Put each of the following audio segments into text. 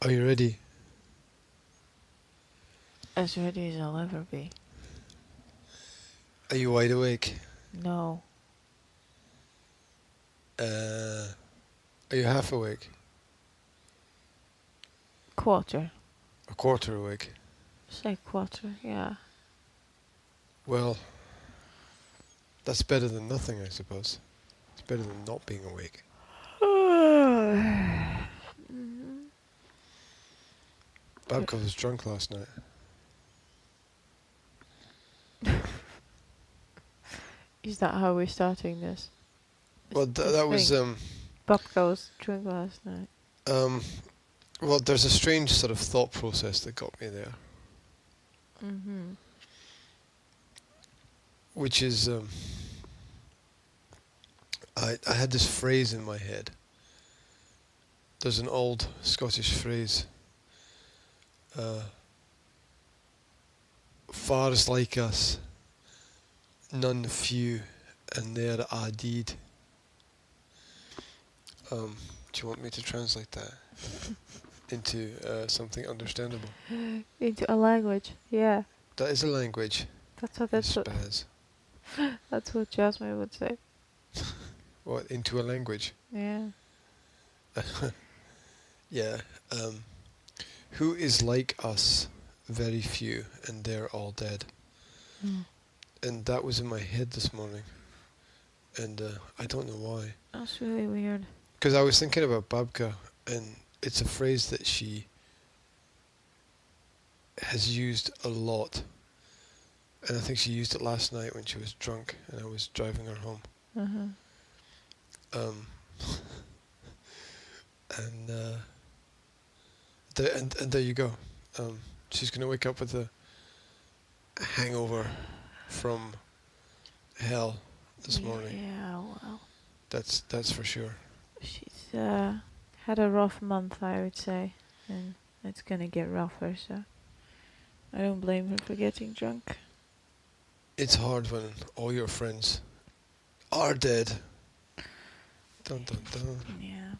Are you ready? As ready as I'll ever be. Are you wide awake? No. Are you half awake? Quarter. A quarter awake? Say quarter, yeah. Well, that's better than nothing, I suppose. It's better than not being awake. Mhm. Babka was drunk last night. Is that how we're starting this? Well, that was Babka was drunk last night. um. Well, there's a strange sort of thought process that got me there, Mm-hmm. which is I had this phrase in my head. There's an old Scottish phrase. Far's like us, none few, and they're a deed. Do you want me to translate that into something understandable? Into a language, yeah. That is a language. That's what that's what Jasmine would say. What, into a language? Yeah. Yeah. Who is like us? Very few, and they're all dead. Mm. And that was in my head this morning, and I don't know why. That's really weird. Because I was thinking about Babka, and it's a phrase that she has used a lot. And I think she used it last night when she was drunk and I was driving her home. Uh-huh. And there you go. She's going to wake up with a hangover from hell this morning. Yeah, well. That's for sure. She's had a rough month, I would say. And it's gonna get rougher, so I don't blame her for getting drunk. It's hard when all your friends are dead. Dun dun dun. Yeah.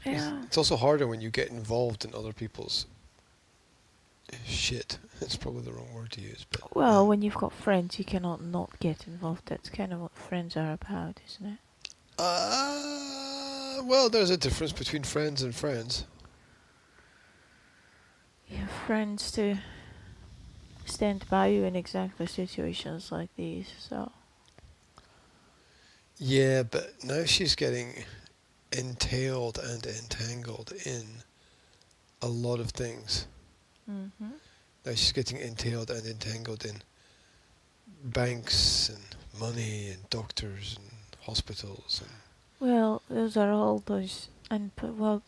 Yeah. It's also harder when you get involved in other people's shit. It's probably the wrong word to use, but Well, when you've got friends, you cannot not get involved. That's kind of what friends are about, isn't it? well, there's a difference between friends and friends. You have friends to stand by you in exactly situations like these, so. Yeah, but now she's getting entailed and entangled in a lot of things. Mm-hmm. Now she's getting entailed and entangled in banks and money and doctors and hospitals and Well, those are all those, well,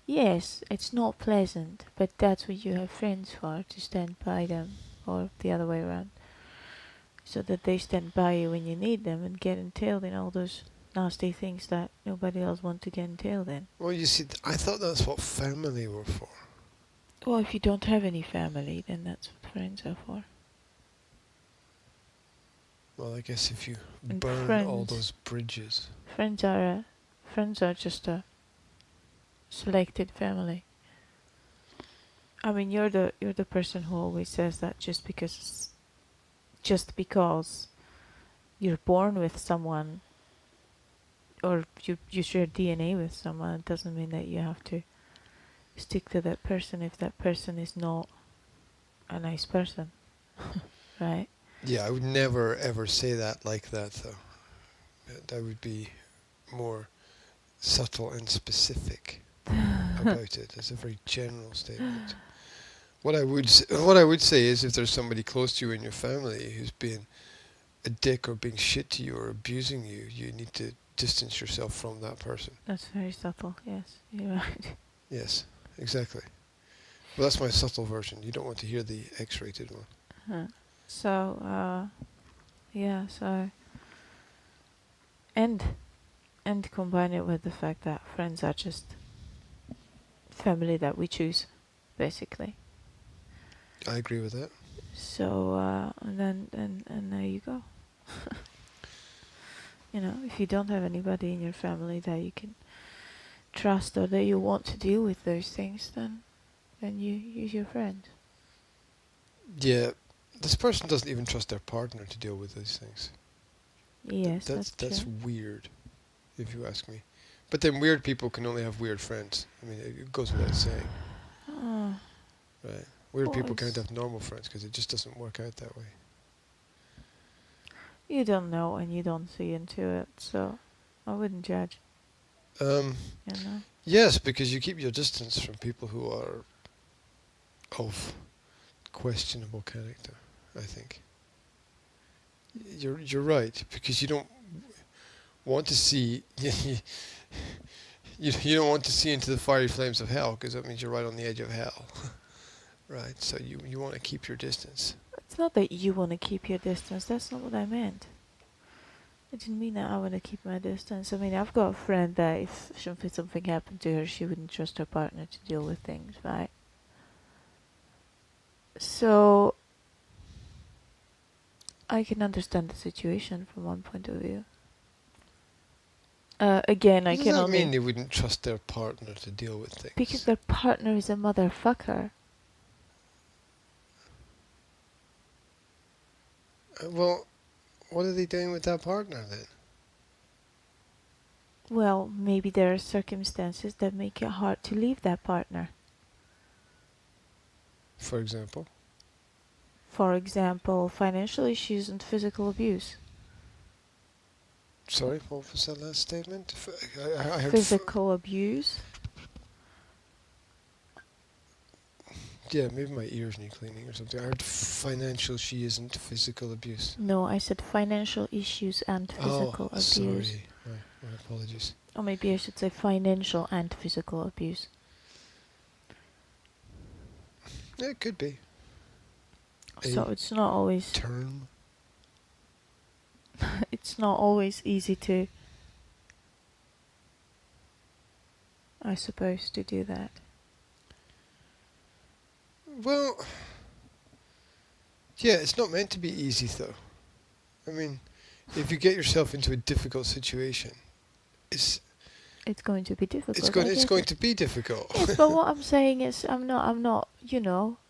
yes, it's not pleasant, but that's what you have friends for, to stand by them, or the other way around, so that they stand by you when you need them and get entailed in all those nasty things that nobody else wants to get entailed in. well, you see, I thought that's what family were for. Well, if you don't have any family, then that's what friends are for. Well, I guess if you And burn all those bridges. Friends are just a selected family. I mean, you're the person who always says that just because you're born with someone, or you share DNA with someone, it doesn't mean that you have to stick to that person if that person is not a nice person, right? Yeah, I would never ever say that like that, though. That would be more subtle and specific about it. It's a very general statement. What I would say is, if there's somebody close to you in your family who's being a dick or being shit to you or abusing you, you need to distance yourself from that person. That's very subtle. Yes, you're right. Yes, exactly. Well, that's my subtle version. You don't want to hear the X-rated one. Huh. So, yeah. So, and combine it with the fact that friends are just family that we choose, basically. I agree with that. So, and there you go. You know, if you don't have anybody in your family that you can trust or that you want to deal with those things, then you use your friends. Yeah, this person doesn't even trust their partner to deal with these things. Yes, That's true. weird, if you ask me. But then weird people can only have weird friends. I mean, it goes without saying, Oh, right? Weird people can't boys. have normal friends because it just doesn't work out that way. You don't know and you don't see into it, so I wouldn't judge, Um, you know. yes, because you keep your distance from people who are of questionable character, I think. You're right, because you don't want to see you don't want to see into the fiery flames of hell, because that means you're right on the edge of hell. Right, so you want to keep your distance. It's not that you want to keep your distance, that's not what I meant. I didn't mean that I want to keep my distance. I mean, I've got a friend that if something happened to her, she wouldn't trust her partner to deal with things, right? So, I can understand the situation from one point of view. Again, I What does can that mean only... they wouldn't trust their partner to deal with Because things? their partner is a motherfucker. Well, what are they doing with that partner then? Well, maybe there are circumstances that make it hard to leave that partner. For example? For example, financial issues and physical abuse. Sorry, what was that last statement? I heard. Physical abuse? Yeah, maybe my ears need cleaning or something. I heard financial. She isn't physical abuse. No, I said financial issues and physical Oh, abuse. sorry. My apologies. Or maybe I should say financial and physical abuse. Yeah, it could be So a it's not always term. it's not always easy to, I suppose, to do that. Well, yeah, it's not meant to be easy though. I mean, if you get yourself into a difficult situation, it's It's going to be difficult. it's going to be difficult. Yes, but what I'm saying is, I'm not,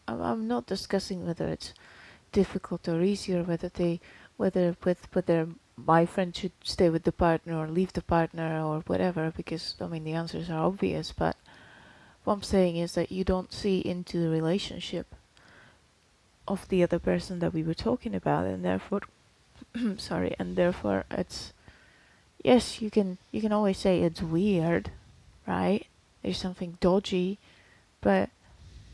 I'm not discussing whether it's difficult or easy, or whether my friend should stay with the partner or leave the partner or whatever, because, I mean, the answers are obvious, but what I'm saying is that you don't see into the relationship of the other person that we were talking about, and therefore, sorry, and therefore it's, yes, you can always say it's weird, right? There's something dodgy, but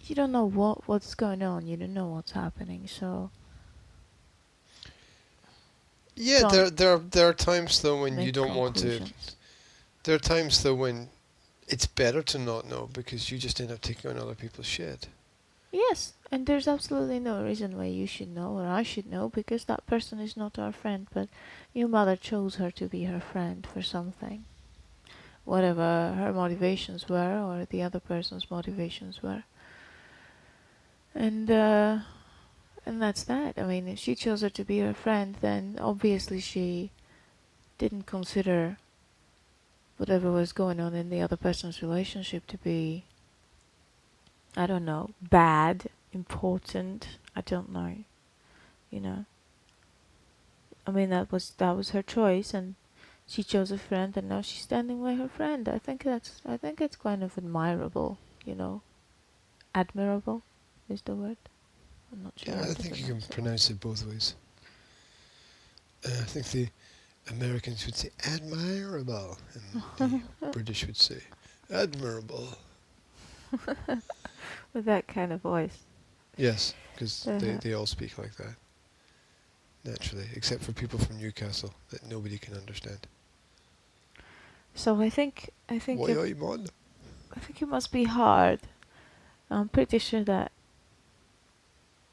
you don't know what's going on. You don't know what's happening. So Yeah, don't there are times though when you make don't want to. conclusions. There are times though when it's better to not know because you just end up taking on other people's shit. Yes, and there's absolutely no reason why you should know or I should know, because that person is not our friend, but your mother chose her to be her friend for something. Whatever her motivations were or the other person's motivations were. And that's that. I mean, if she chose her to be her friend, then obviously she didn't consider whatever was going on in the other person's relationship to be, I don't know, bad, important. I don't know. You know. I mean, that was her choice, and she chose a friend, and now she's standing by her friend. I think it's kind of admirable. You know, admirable is the word. I'm not sure Yeah, how I to think you can pronounce that. pronounce it both ways. I think the Americans would say admirable, and the British would say admirable. With that kind of voice. Yes, because Uh-huh. they all speak like that, naturally, except for people from Newcastle that nobody can understand. So I think Why it, are you on? I think it must be hard. I'm pretty sure that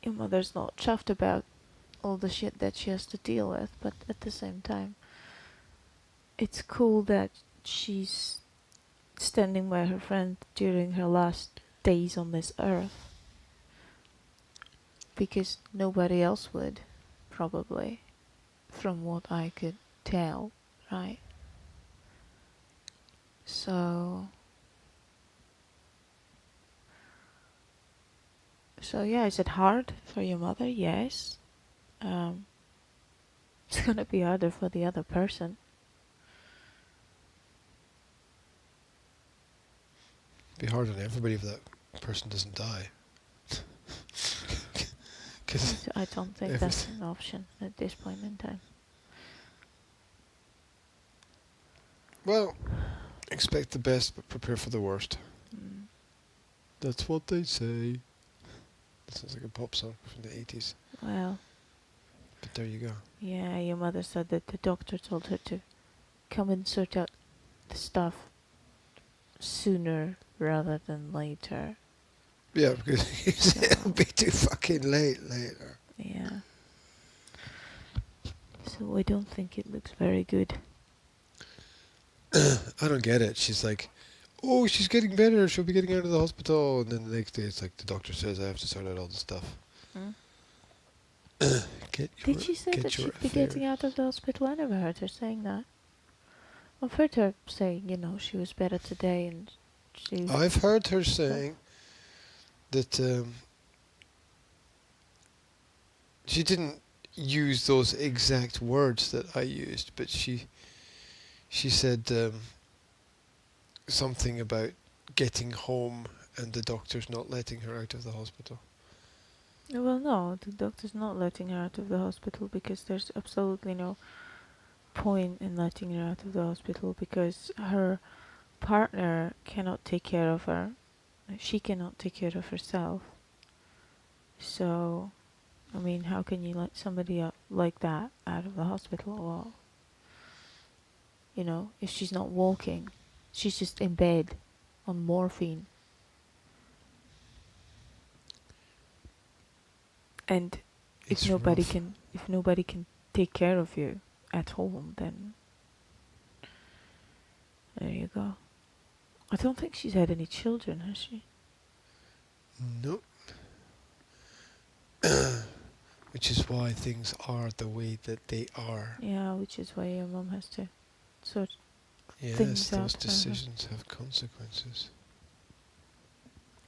your mother's not chuffed about all the shit that she has to deal with, but at the same time, it's cool that she's standing by her friend during her last days on this earth, because nobody else would, probably, from what I could tell. Right. So yeah, is it hard for your mother? Yes. Um, it's gonna be harder for the other person. It'd be hard on everybody if that person doesn't die. Because I don't think that's an option at this point in time. well, expect the best but prepare for the worst. Mm. That's what they say. That sounds like a pop song from the 80s. Well, But there you go. yeah, your mother said that the doctor told her to come and sort out the stuff sooner rather than later. Yeah, because it'll be too fucking late later. Yeah. So I don't think it looks very good. I don't get it. She's like, oh, she's getting better. She'll be getting out of the hospital. And then the next day it's like the doctor says I have to sort out all the stuff. Hmm? Did Did she say that she'd be getting out of the hospital? I never heard her saying that. I've heard her say, she was better today and she... I've heard her saying that she didn't use those exact words that I used, but she said something about getting home and the doctor's not letting her out of the hospital. Well, no, the doctor's not letting her out of the hospital because there's absolutely no point in letting her out of the hospital because her partner cannot take care of her. She cannot take care of herself. So, I mean, how can you let somebody like that out of the hospital? Well, if she's not walking, she's just in bed on morphine. And if nobody can take care of you at home, then there you go. I don't think she's had any children, has she? Nope. Which is why things are the way that they are. Yeah, which is why your mum has to sort Yes, things those out. decisions have consequences.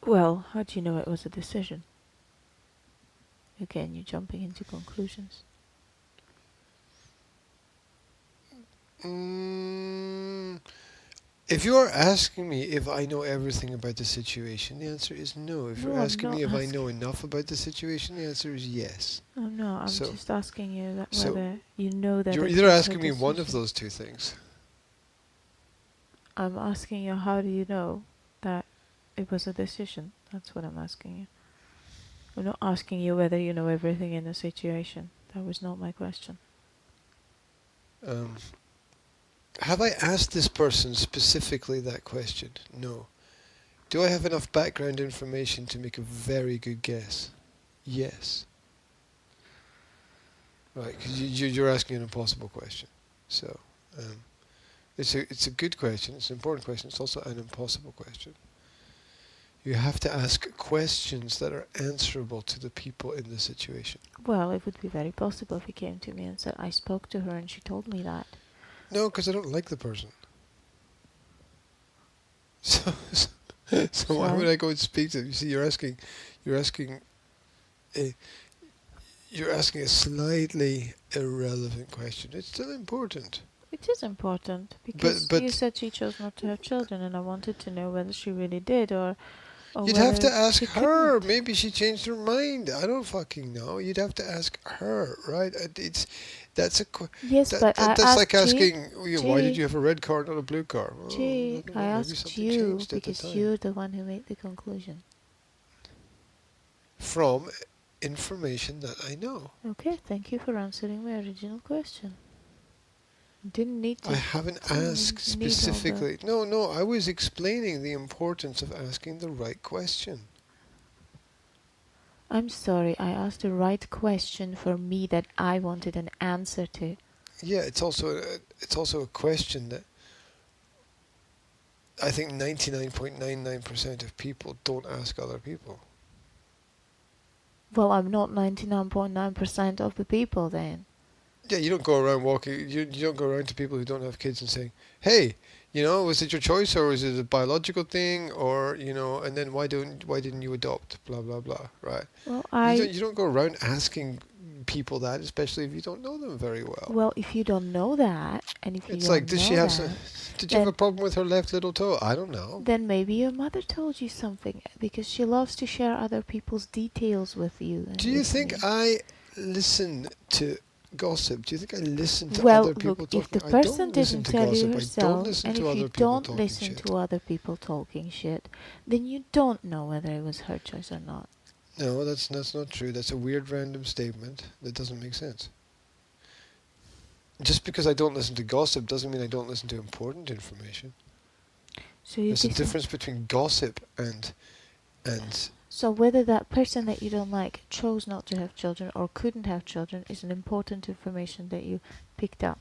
Well, how do you know it was a decision? Again, you're jumping into conclusions. If you're asking me if I know everything about the situation, the answer is no. If you're asking me if I know enough about the situation, the answer is yes. Oh no, I'm just asking you that so whether you know that. You're it either was a asking me one of decision. those two things. I'm asking you, how do you know that it was a decision? That's what I'm asking you. I'm not asking you whether you know everything in the situation. That was not my question. Have I asked this person specifically that question? No. Do I have enough background information to make a very good guess? Yes. Right, because you're asking an impossible question. So, it's a good question, it's an important question, it's also an impossible question. You have to ask questions that are answerable to the people in the situation. Well, it would be very possible if he came to me and said, I spoke to her and she told me that. No, because I don't like the person. So why would I go and speak to them? You see, you're asking a slightly irrelevant question. It's still important. It is important because But you said she chose not to have children, and I wanted to know whether she really did or you'd have to whether ask she her. couldn't. Maybe she changed her mind. I don't fucking know. You'd have to ask her, right? That's like asking, why did you have a red car, not a blue car? Well, I asked you because you're the one who made the conclusion. From information that I know. Okay, thank you for answering my original question. Didn't need to. I haven't asked specifically. No, I was explaining the importance of asking the right question. I'm sorry, I asked the right question for me that I wanted an answer to. Yeah, it's also a question that I think 99.99% of people don't ask other people. Well, I'm not 99.9% of the people then. Yeah, you don't go around walking. You don't go around to people who don't have kids and saying, "Hey, was it your choice or was it a biological thing or and then why didn't you adopt? Blah blah blah." Right? Well, You don't go around asking people that, especially if you don't know them very well. well, if you don't know that, and if you It's like, don't does she know have that, did you have a then problem with her left little toe? I don't know. then maybe your mother told you something because she loves to share other people's details with you and Do you with think me. I listen to gossip? Do you think I listen to Well, other look, people if the talking? I person don't listen didn't to tell you gossip. I don't herself, listen and to if you other people don't talking listen shit. to other people talking shit, then you don't know whether it was her choice or not. No, that's not true. That's a weird random statement that doesn't make sense. Just because I don't listen to gossip doesn't mean I don't listen to important information. So you There's a dis- difference between gossip and So whether that person that you don't like chose not to have children or couldn't have children is an important information that you picked up.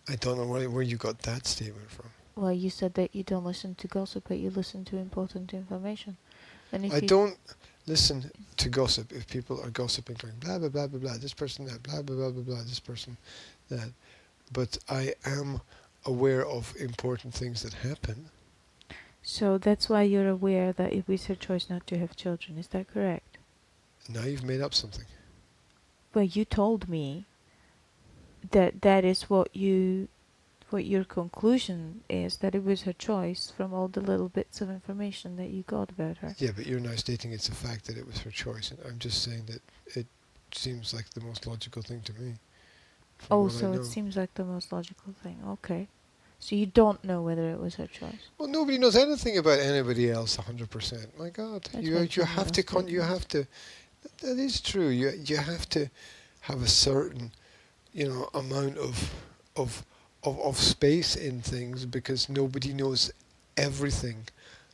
I don't know where you got that statement from. Well, you said that you don't listen to gossip, but you listen to important information. And if I you don't listen to gossip if people are gossiping, going blah blah blah blah blah. This person that blah blah blah blah blah. This person that. But I am aware of important things that happen. So that's why you're aware that it was her choice not to have children. Is that correct? Now you've made up something. Well, you told me that is what your conclusion is, that it was her choice from all the little bits of information that you got about her. Yeah, but you're now stating it's a fact that it was her choice, and I'm just saying that it seems like the most logical thing to me. From Oh, what I so know. it seems like the most logical thing. Okay. So you don't know whether it was her choice. Well, nobody knows anything about anybody else 100%. My God, That's you making you a have lot to of you have to. That is true. You have to have a certain amount of space in things because nobody knows everything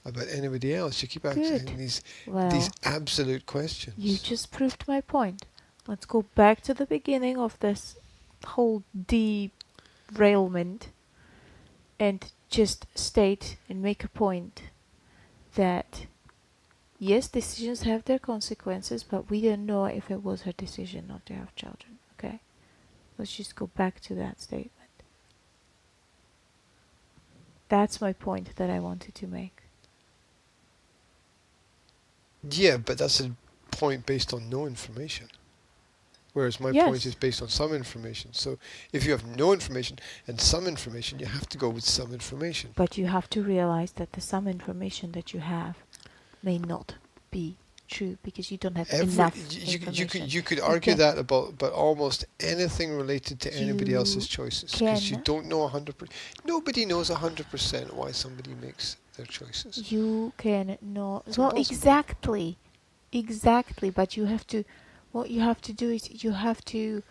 about anybody else. You keep asking Good. these Well, absolute questions. you just proved my point. Let's go back to the beginning of this whole derailment and just state and make a point that yes, decisions have their consequences, but we don't know if it was her decision not to have children. Okay? Let's just go back to that statement. That's my point that I wanted to make. Yeah, but that's a point based on no information. Whereas my Yes. point is based on some information. So if you have no information and some information, you have to go with some information. But you have to realize that the some information that you have may not be true because you don't have enough information. You could argue can- that about almost anything related to anybody You else's choices because you can- don't know 100%. Nobody knows 100% why somebody makes their choices. You can not. It's Well, impossible. exactly. But you have to. What you have to do is you have to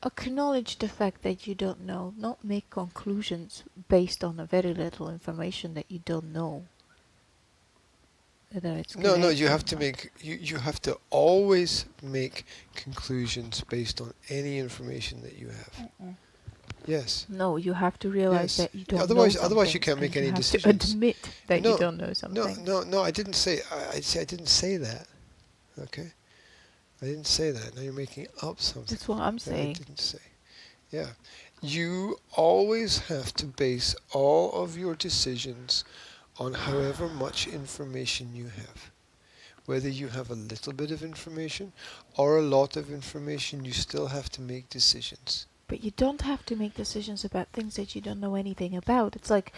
acknowledge the fact that you don't know, not make conclusions based on a very little information that you don't know. Whether it's No, correct you or have to not. make you have to always make conclusions based on any information that you have. Yes. No, you have to realize Yes. that you don't Otherwise- know otherwise you something, can't make and you any have decisions. to admit that No, you don't know something. No, I didn't say. I didn't say that. Okay, I didn't say that. Now you're making up something. That's what I'm that I saying. didn't say. Yeah, you always have to base all of your decisions on however much information you have. Whether you have a little bit of information or a lot of information, you still have to make decisions. But you don't have to make decisions about things that you don't know anything about. It's like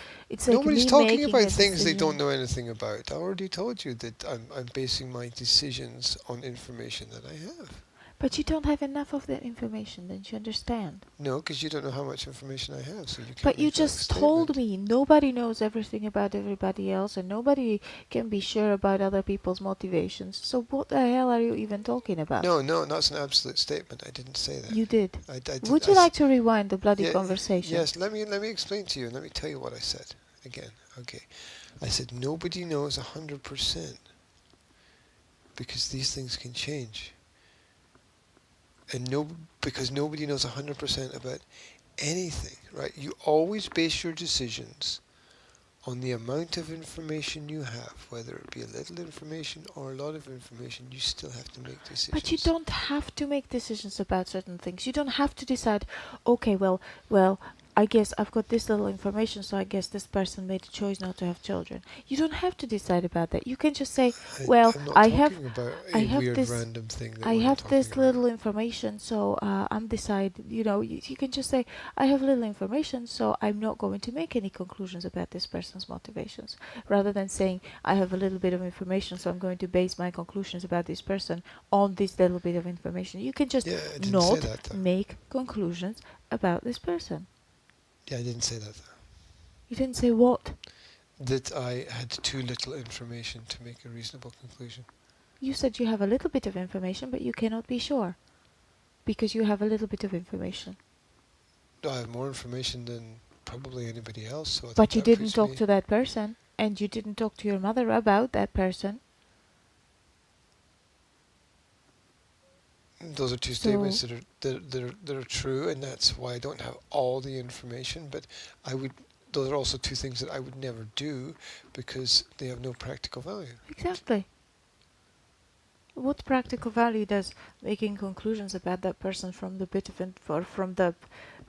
Nobody's me talking making about a things they don't decision. know anything about. I already told you that I'm basing my decisions on information that I have. But you don't have enough of that information, don't you understand? No, because you don't know how much information I have, so you can't But you make that just told statement. me nobody knows everything about everybody else and nobody can be sure about other people's motivations. So what the hell are you even talking about? No, that's an absolute statement. I didn't say that. You did. I did. Would you like to rewind the bloody Yeah, conversation? Yes, let me explain to you, and let me tell you what I said again. Okay, I said nobody knows 100% because these things can change, and because nobody knows 100% about anything. Right? You always base your decisions on the amount of information you have, whether it be a little information or a lot of information, you still have to make decisions. But you don't have to make decisions about certain things. You don't have to decide, okay, well, I guess I've got this little information, so I guess this person made a choice not to have children. You don't have to decide about that. You can just say, well, I'm not I talking have about I a have weird this- random thing that I we're have not this talking about. little information, so I'm decided, you can just say, I have little information, so I'm not going to make any conclusions about this person's motivations. Rather than saying, I have a little bit of information, so I'm going to base my conclusions about this person on this little bit of information. You can just Yeah, I didn't say not that though. make conclusions about this person. Yeah, I didn't say that though. You didn't say what? That I had too little information to make a reasonable conclusion. You said you have a little bit of information, but you cannot be sure. Because you have a little bit of information. I have more information than probably anybody else, so I think But you that didn't puts talk me- to that person, and you didn't talk to your mother about that person. Those are two So- statements that are true, and that's why I don't have all the information. But I would. Those are also two things that I would never do because they have no practical value. Exactly. What practical value does making conclusions about that person from the bit of or from the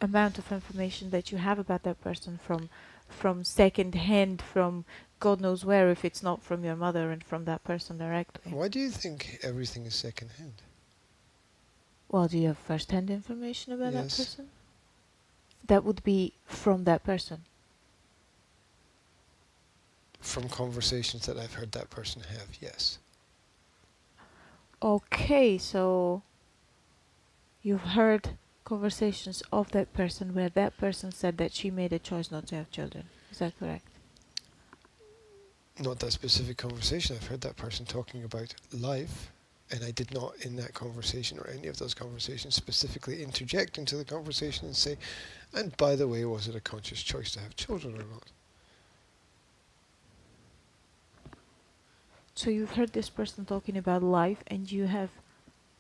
amount of information that you have about that person from second hand, from God knows where, if it's not from your mother and from that person directly? Why do you think everything is second hand? Well, do you have first hand information about that Yes. person? That would be from that person. From conversations that I've heard that person have, yes. Okay, so you've heard conversations of that person where that person said that she made a choice not to have children. Is that correct? Not that specific conversation. I've heard that person talking about life, and I did not, in that conversation or any of those conversations, specifically interject into the conversation and say, and by the way, was it a conscious choice to have children or not? So you've heard this person talking about life, and you have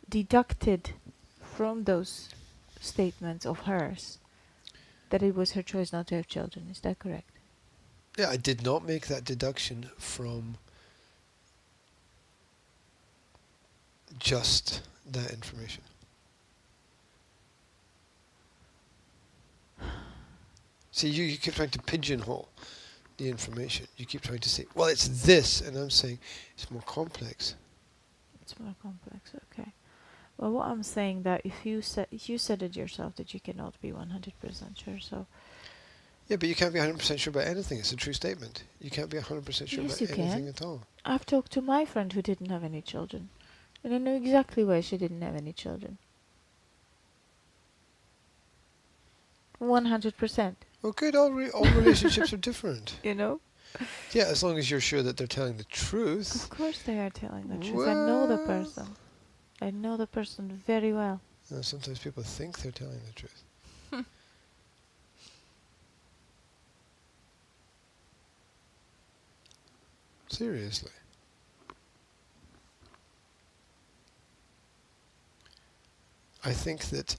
deducted from those statements of hers that it was her choice not to have children. Is that correct? Yeah, I did not make that deduction from just that information. See, you keep trying to pigeonhole the information. You keep trying to say, well, it's this, and I'm saying it's more complex. It's more complex. Okay. Well, what I'm saying that if you said it yourself that you cannot be 100% sure. So Yeah, but you can't be 100% sure about anything. It's a true statement. You can't be 100% sure Yes, about you anything can. at all. I've talked to my friend who didn't have any children, and I know exactly why she didn't have any children. 100%. Well, good. All relationships are different. You know. Yeah, as long as you're sure that they're telling the truth. Of course they are telling the truth. I know the Well- person. I know the person very well. Sometimes people think they're telling the truth. Seriously. I think that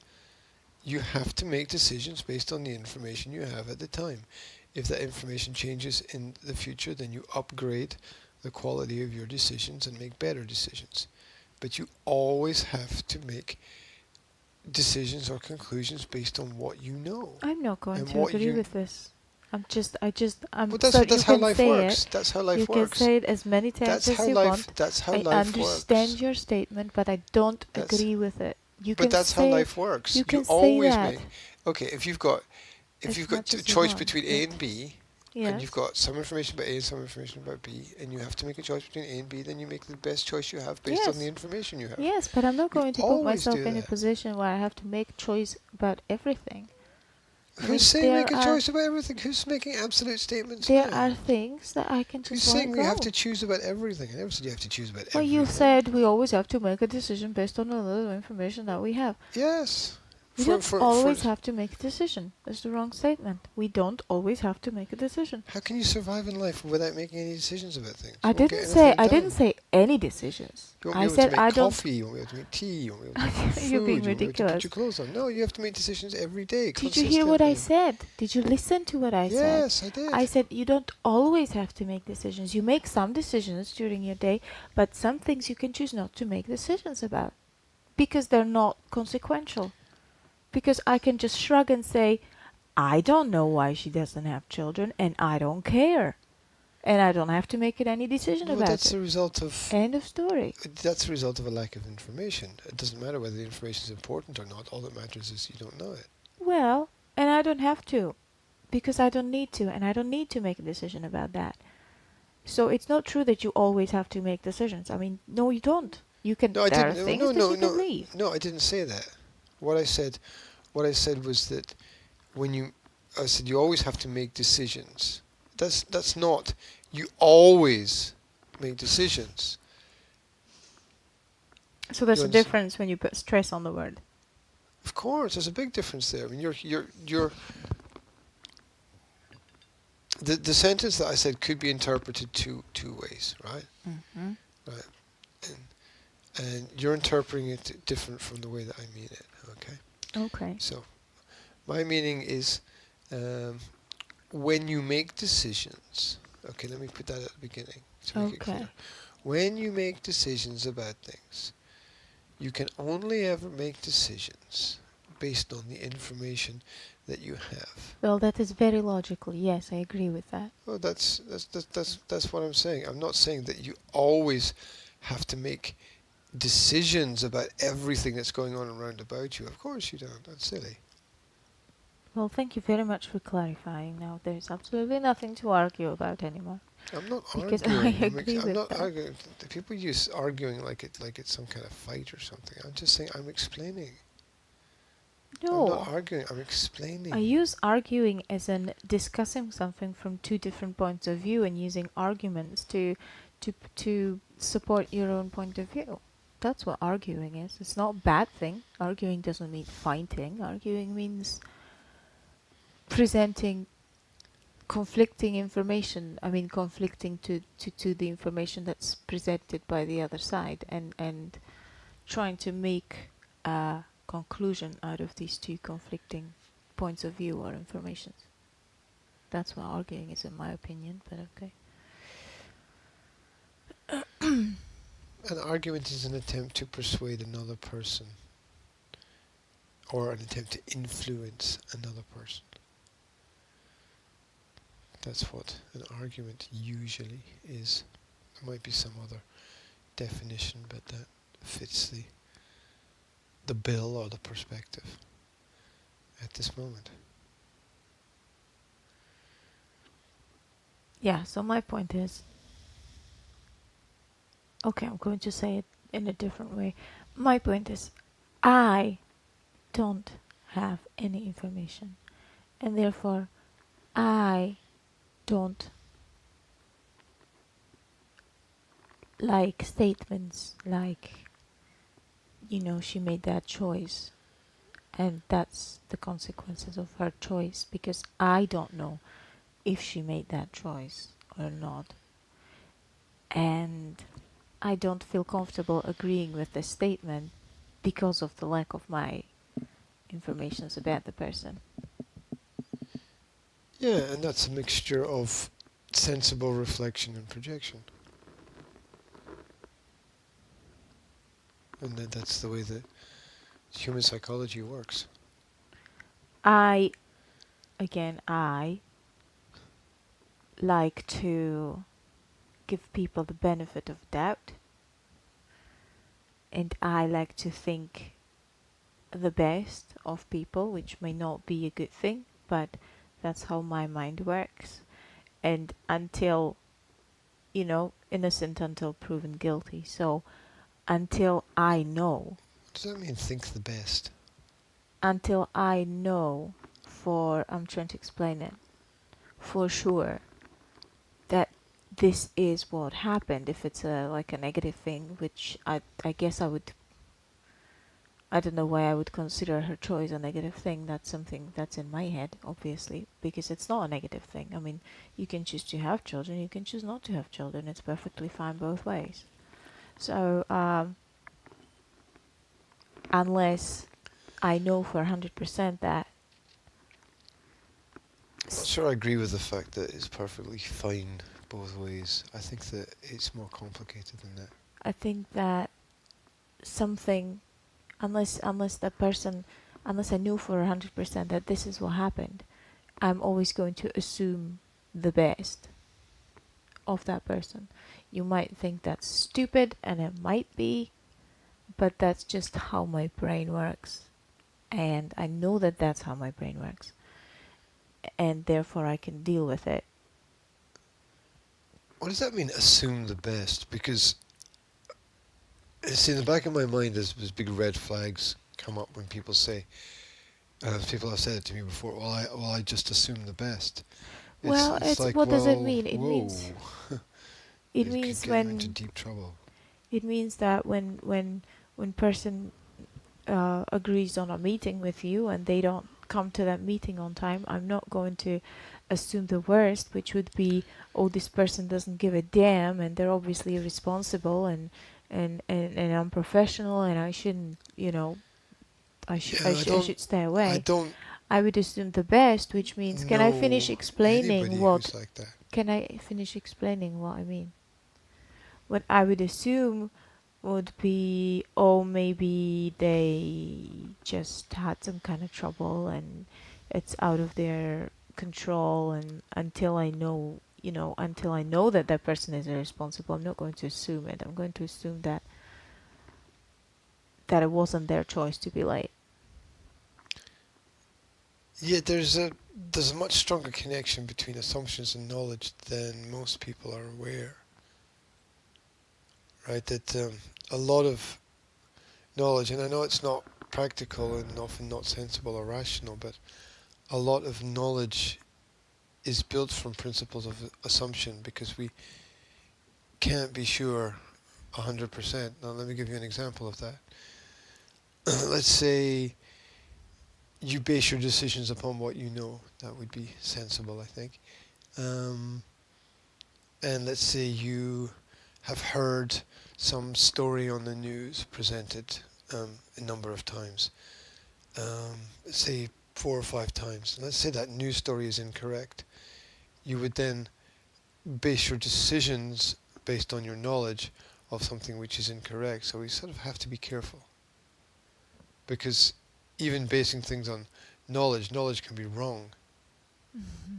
you have to make decisions based on the information you have at the time. If that information changes in the future, then you upgrade the quality of your decisions and make better decisions. But you always have to make decisions or conclusions based on what you know. I'm not going And to what agree you- with this. I'm But that's, so that's you how can life say works. it. That's how life You works. can say it as many times That's as how you life. want. That's how I life understand works. your statement, but I don't That's- agree with it. You But can that's how say life works. you can say always that. make. Okay, if you've got As a much as you choice want, between A and B, Yes. and you've got some information about A and some information about B, and you have to make a choice between A and B, then you make the best choice you have based on Yes. the information you have. Yes, but I'm not You going to put always myself do in a that. position where I have to make choice about everything. Who's saying there make a are- choice about everything? Who's making absolute statements There now? are things that I can Who's just let saying go. we have to choose about everything? I never said you have to choose about Well, everything. you said we always have to make a decision based on the little information that we have. Yes, We don't always have to make a decision. That's the wrong statement. We don't always have to make a decision. How can you survive in life without making any decisions about things? I You won't get didn't anything say done. any decisions. You won't I be able said to I make don't. coffee, you won't be able to make tea, you won't be able to make food, You're being you won't be able to ridiculous. put your clothes on. No, you have to make decisions every day, Did you hear what I consistently. said? Did you listen to what I said? Yes, I did. I said you don't always have to make decisions. You make some decisions during your day, but some things you can choose not to make decisions about because they're not consequential. Because I can just shrug and say, I don't know why she doesn't have children, and I don't care. And I don't have to make any decision No, about that's it. the result of End of story. that's the result of a lack of information. It doesn't matter whether the information is important or not. All that matters is you don't know it. Well, and I don't have to. Because I don't need to, and I don't need to make a decision about that. So it's not true that you always have to make decisions. I mean, no, you don't. You can. No, I There are didn't. things No, that no, you can no, leave. no. I didn't say that. What I said was that I said you always have to make decisions. That's not. You always make decisions. So there's You a understand? difference when you put stress on the word. Of course, there's a big difference there. I mean, the sentence that I said could be interpreted two ways, right? Mm-hmm. Right. And you're interpreting it different from the way that I mean it. Okay. Okay. So, my meaning is when you make decisions. Okay, let me put that at the beginning to make it Okay. clear. When you make decisions about things, you can only ever make decisions based on the information that you have. Well, that is very logical. Yes, I agree with that. Well, that's what I'm saying. I'm not saying that you always have to make decisions about everything that's going on around about you. Of course you don't. That's silly. Well, thank you very much for clarifying. Now there's absolutely nothing to argue about anymore. I'm not Because arguing. I agree I'm with not that. arguing. The people use arguing like it's some kind of fight or something. I'm just saying I'm explaining. I'm not No. arguing. I'm explaining. I use arguing as in discussing something from two different points of view and using arguments to support your own point of view. That's what arguing is. It's not a bad thing. Arguing doesn't mean fighting. Arguing means presenting conflicting information. I mean, conflicting to the information that's presented by the other side, and trying to make a conclusion out of these two conflicting points of view or informations. That's what arguing is, in my opinion. But okay. An argument is an attempt to persuade another person, or an attempt to influence another person. That's what an argument usually is. There might be some other definition, but that fits the bill or the perspective at this moment. Yeah, so my point is, okay, I'm going to say it in a different way. My point is, I don't have any information, and therefore I don't like statements like, she made that choice, and that's the consequences of her choice, because I don't know if she made that choice or not. And I don't feel comfortable agreeing with the statement because of the lack of my information about the person. Yeah, and that's a mixture of sensible reflection and projection. And that's the way that human psychology works. I like to give people the benefit of doubt, and I like to think the best of people, which may not be a good thing, but that's how my mind works. And until, innocent until proven guilty. So until I know. What does that mean, think the best? Until I know I'm trying to explain it, for sure, that this is what happened. If it's like a negative thing, which I guess I I don't know why I would consider her choice a negative thing. That's something that's in my head, obviously, because it's not a negative thing. I mean, you can choose to have children, you can choose not to have children. It's perfectly fine both ways. So, unless I know for 100% that. I'm not sure I agree with the fact that it's perfectly fine both ways. I think that it's more complicated than that. I think that something, unless the person, unless I know for 100% that this is what happened, I'm always going to assume the best of that person. You might think that's stupid, and it might be, but that's just how my brain works. And I know that that's how my brain works. And therefore I can deal with it. What does that mean, assume the best? Because, see, in the back of my mind, there's big red flags come up when people say, people have said it to me before, I just assume the best. Well, It's like, what does it well, mean? It whoa, means it it could means get you into when deep trouble. it means that when person agrees on a meeting with you and they don't come to that meeting on time, I'm not going to assume the worst, which would be, oh, this person doesn't give a damn and they're obviously irresponsible and unprofessional and I shouldn't, Yeah, I should stay I away. don't I would assume the best, which means, know anybody who's like that. can I finish explaining what I mean? What I would assume would be, oh, maybe they just had some kind of trouble and it's out of their control, and until I know that that person is irresponsible, I'm not going to assume it. I'm going to assume that it wasn't their choice to be late. Yeah, there's a much stronger connection between assumptions and knowledge than most people are aware. Right, that a lot of knowledge, and I know it's not practical and often not sensible or rational, but a lot of knowledge is built from principles of assumption because we can't be sure 100%. Now, let me give you an example of that. Let's say you base your decisions upon what you know. That would be sensible, I think. Um, and let's say you have heard some story on the news presented a number of times, let's say 4 or 5 times. And let's say that news story is incorrect. You would then base your decisions based on your knowledge of something which is incorrect. So we sort of have to be careful. Because even basing things on knowledge can be wrong. Mm-hmm.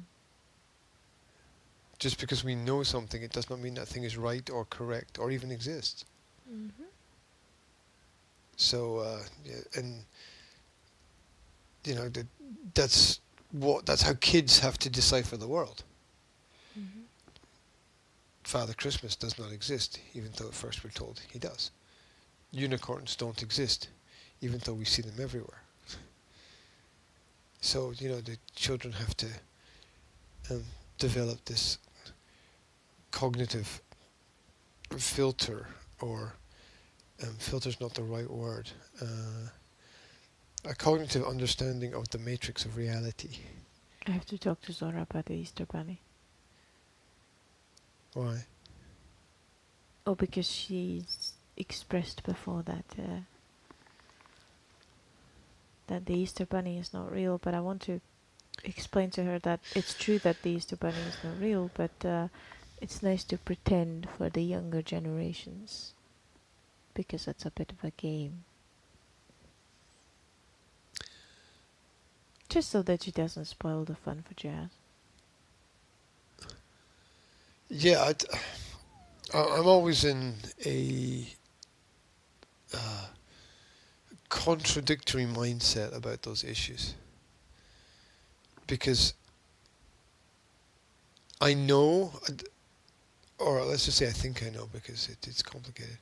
Just because we know something, it does not mean that thing is right or correct or even exists. Mm-hmm. So, yeah, and that's that's how kids have to decipher the world. Mm-hmm. Father Christmas does not exist, even though at first we're told he does. Unicorns don't exist, even though we see them everywhere. So, the children have to develop this cognitive filter, or filter's not the right word, a cognitive understanding of the matrix of reality. I have to talk to Zora about the Easter Bunny. Why? Oh, because she's expressed before that the Easter Bunny is not real, but I want to explain to her that it's true that the Easter Bunny is not real, but it's nice to pretend for the younger generations, because it's a bit of a game. Just so that she doesn't spoil the fun for Jazz. Yeah, I'm always in a contradictory mindset about those issues. Because I know, or let's just say I think I know, because it's complicated.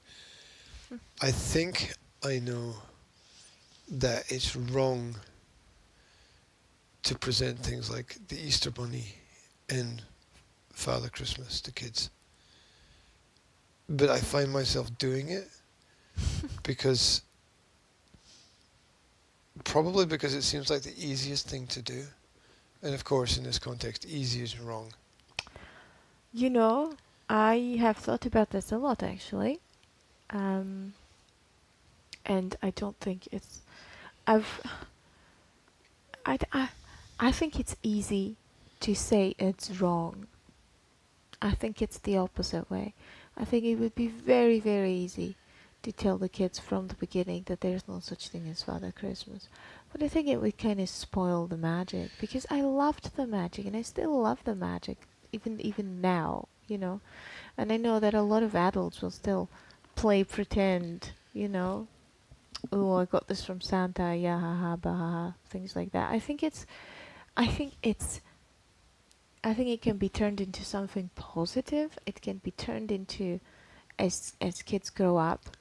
I think I know that it's wrong to present things like the Easter Bunny and Father Christmas to kids. But I find myself doing it because Probably because it seems like the easiest thing to do. And of course, in this context, easy is wrong. You know, I have thought about this a lot actually. Um, and I don't think it's. I've. I, I, I think it's easy to say it's wrong. I think it's the opposite way. I think it would be very, very easy to tell the kids from the beginning that there's no such thing as Father Christmas. But I think it would kind of spoil the magic because I loved the magic and I still love the magic even now, you know. And I know that a lot of adults will still play pretend, you know. Oh, I got this from Santa, yeah, haha, baha, things like that. I think it's I think it can be turned into something positive. It can be turned into, as kids grow up,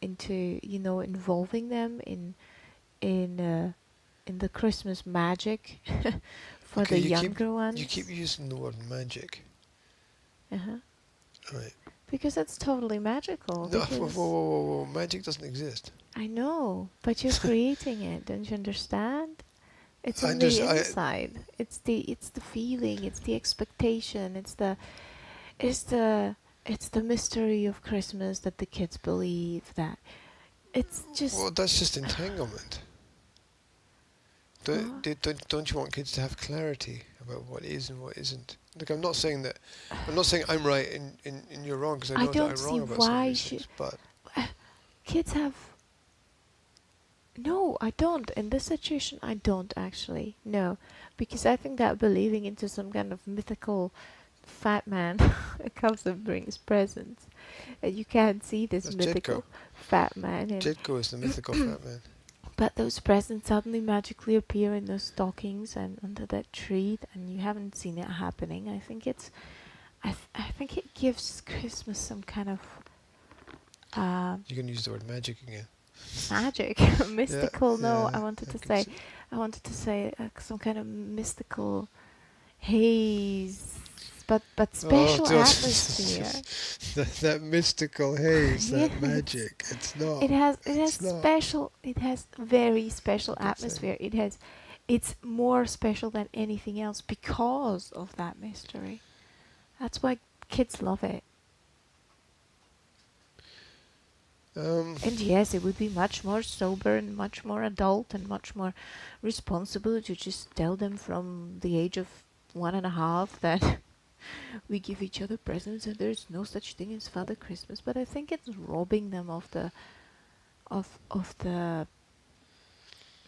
into involving them in the Christmas magic for Okay, the younger you keep ones. using the word magic. Uh-huh. Right. Because it's totally magical. No, whoa, whoa, Because whoa, whoa. Magic doesn't exist. I know, but you're creating it. Don't you understand? It's I on the just, I, inside. It's the feeling. It's the expectation. It's the it's the mystery of Christmas that the kids believe that it's just well, that's just entanglement. uh, Don't you want kids to have clarity about what is and what isn't? Look, I'm not saying that. I'm not saying I'm right and you're wrong because I I know that don't I'm see wrong about some of why these things. But kids have no, I don't. In this situation, I don't actually. No, because I think that believing into some kind of mythical fat man comes and brings presents, and you can't see this that's Jedko. mythical fat man, and Jedko is the mythical fat man. but those presents suddenly magically appear in those stockings and under that tree, and you haven't seen it happening. I think I think it gives Christmas some kind of You can use the word magic again. magic, Yeah, mystical. No, yeah. I wanted to say some kind of mystical haze, but Oh, special God. atmosphere. That mystical haze, that Yes, magic. It's not. It's not. it has very It's special a good thing. atmosphere. It's more special than anything else because of that mystery. That's why kids love it. Um, And yes, it would be much more sober and much more adult and much more responsible to just tell them from the age of 1.5 that we give each other presents and there's no such thing as Father Christmas. But I think it's robbing them of the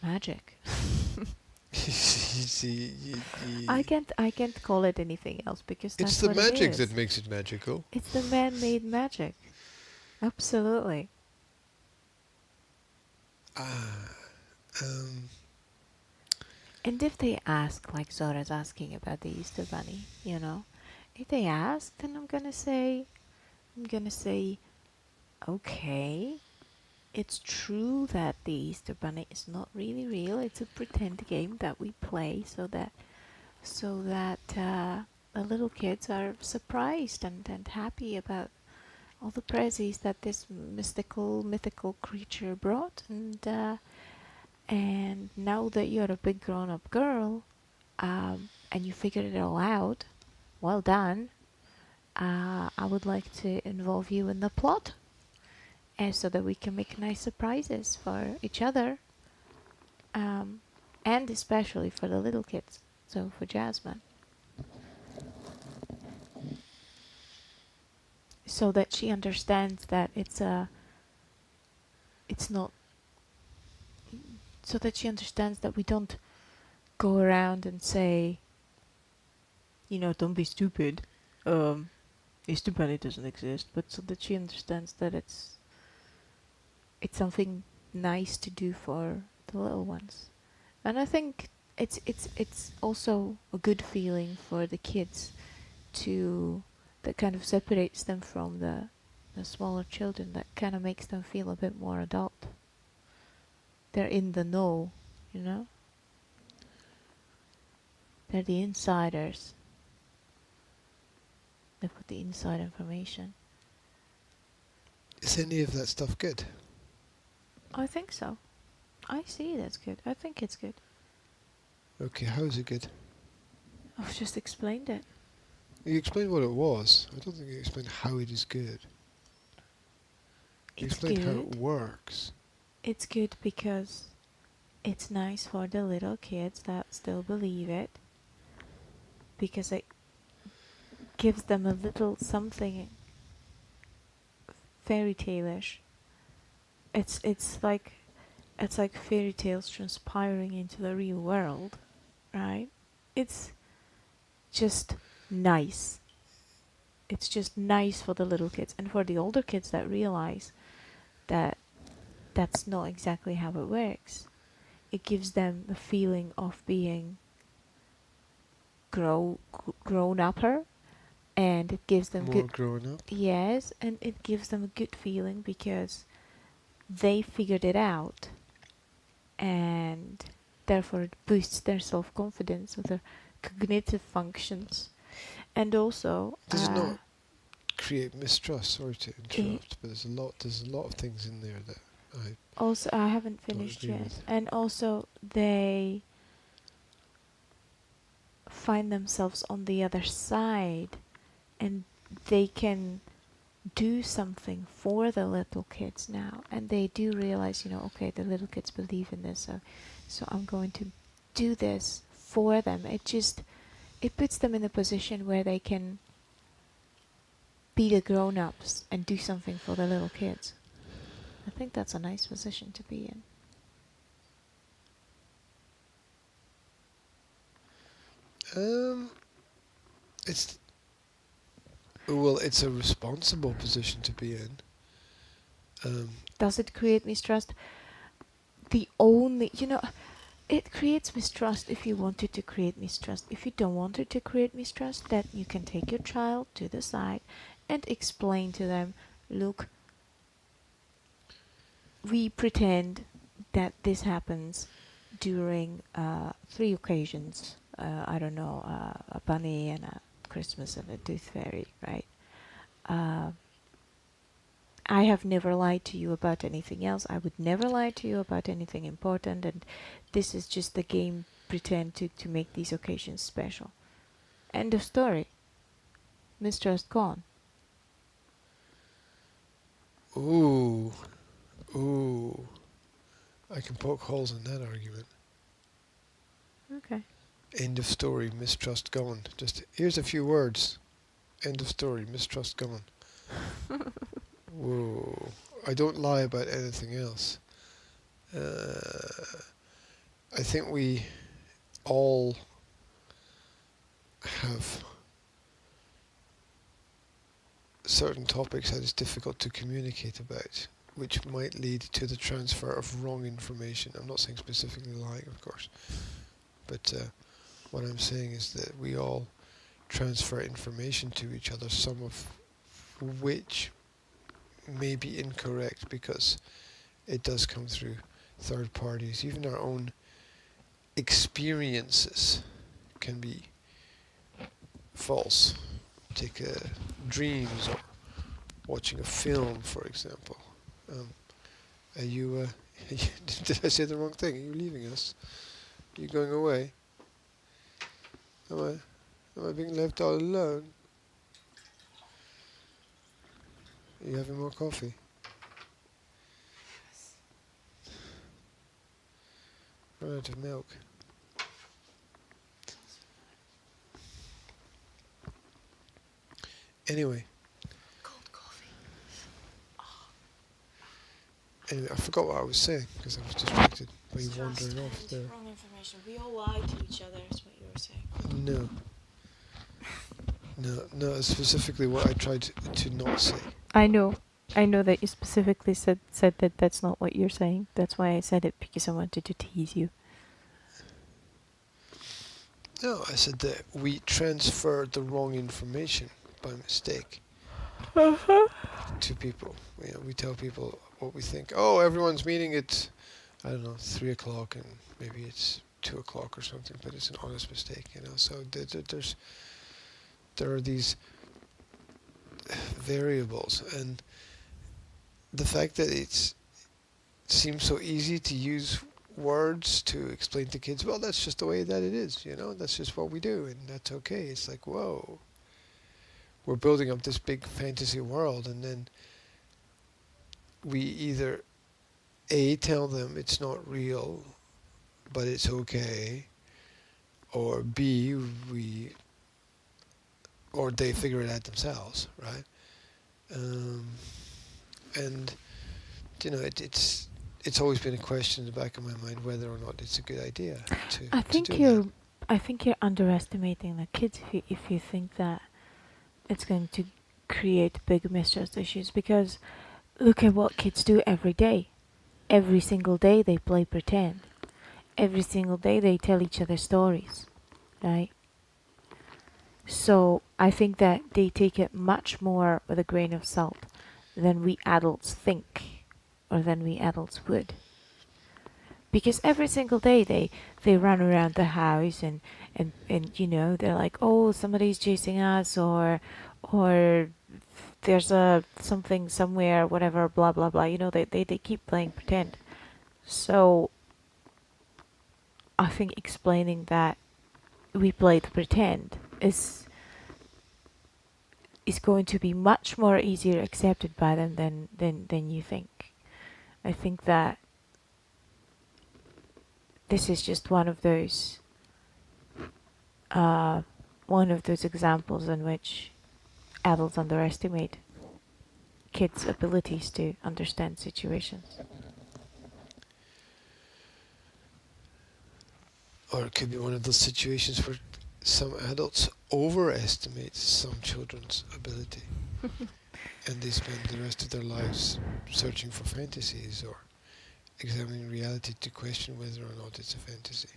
magic. you see, I can't call it anything else because it's that's the what it magic that is. makes it magical. It's the man-made magic. Absolutely. Ah, um, And if they ask, like Zora's asking about the Easter Bunny, if they ask, then I'm gonna say, okay, it's true that the Easter Bunny is not really real. It's a pretend game that we play so that the little kids are surprised and happy about all the presents that this mythical creature brought. And now that you're a big grown-up girl, and you figured it all out, well done. I would like to involve you in the plot, so that we can make nice surprises for each other, um, and especially for the little kids. So for Jasmine, so that she understands that it's not, so that she understands that we don't go around and say, don't be stupid. Easter Bunny doesn't exist, but so that she understands that it's something nice to do for the little ones. And I think it's also a good feeling for the kids to that kind of separates them from the smaller children, that kind of makes them feel a bit more adult. They're in the know, you know? They're the insiders. They've got the inside information. is any of that stuff good? I think so. I see, that's good. I think it's good. Okay, how is it good? I've just explained it. You explained what it was. I don't think you explained how it is good. You It's explained how it good. works. It's good because it's nice for the little kids that still believe it, because it gives them a little something fairy tale-ish. It's like fairy tales transpiring into the real world, right? It's just nice. It's just nice for the little kids, and for the older kids that realize that that's not exactly how it works. It gives them the feeling of being grown upper, and it gives them More good. growing up. Yes, and it gives them a good feeling because they figured it out, and therefore it boosts their self-confidence with their cognitive functions. And also, Does it not create mistrust? Sorry to interrupt, but there's a lot of things in there that I also I haven't don't finished agree yet. with. And also, they find themselves on the other side, and they can do something for the little kids now, and they do realize, okay, the little kids believe in this, so I'm going to do this for them. It puts them in a position where they can be the grown-ups and do something for the little kids. I think that's a nice position to be in. It's it's a responsible position to be in. Does it create mistrust? The only, it creates mistrust if you want it to create mistrust. If you don't want it to create mistrust, then you can take your child to the side and explain to them, look, we pretend that this happens during 3 occasions. I don't know, a bunny and a Christmas and a tooth fairy, right? I have never lied to you about anything else. I would never lie to you about anything important, and this is just the game pretend to make these occasions special. End of story. Mistrust gone. Ooh, ooh. I can poke holes in that argument. Okay. End of story, mistrust gone. Just here's a few words. End of story, mistrust gone. Whoa. I don't lie about anything else. I think we all have certain topics that is difficult to communicate about, which might lead to the transfer of wrong information. I'm not saying specifically lying, of course, but what I'm saying is that we all transfer information to each other, some of which may be incorrect because it does come through third parties. Even our own experiences can be false. Take dreams or watching a film, for example. Are you? Did I say the wrong thing? Are you leaving us? Are you going away? Am I being left all alone? Are you having more coffee? Run out of milk. Anyway. Cold coffee. Anyway, I forgot what I was saying because I was distracted by you wandering off there. Wrong information. We all lie to each other, is what you were saying. No. No, specifically what I tried to not say. I know that you specifically said that that's not what you're saying. That's why I said it, because I wanted to tease you. No, I said that we transferred the wrong information by mistake to people. We tell people what we think. Oh, everyone's meeting at, I don't know, 3 o'clock, and maybe it's 2 o'clock or something, but it's an honest mistake, So there are these variables, and the fact that it seems so easy to use words to explain to kids, well, that's just the way that it is, that's just what we do, and that's okay. It's like, whoa, we're building up this big fantasy world, and then we either A, tell them it's not real, but it's okay, or B, or they figure it out themselves, right? Um, and it's always been a question in the back of my mind whether or not it's a good idea I to think do you're that. I think you're underestimating the kids if you think that it's going to create big mistrust issues, because look at what kids do every day. Every single day they play pretend. Every single day they tell each other stories, right? So I think that they take it much more with a grain of salt than we adults think, or than we adults would. Because every single day they run around the house and they're like, oh, somebody's chasing us, or there's a something somewhere, whatever, blah blah blah. They keep playing pretend. So I think explaining that we played pretend is going to be much more easier accepted by them than you think. I think that this is just uh, one of those examples in which adults underestimate kids' abilities to understand situations. Or it could be one of those situations where some adults overestimate some children's ability, and they spend the rest of their lives searching for fantasies or examining reality to question whether or not it's a fantasy.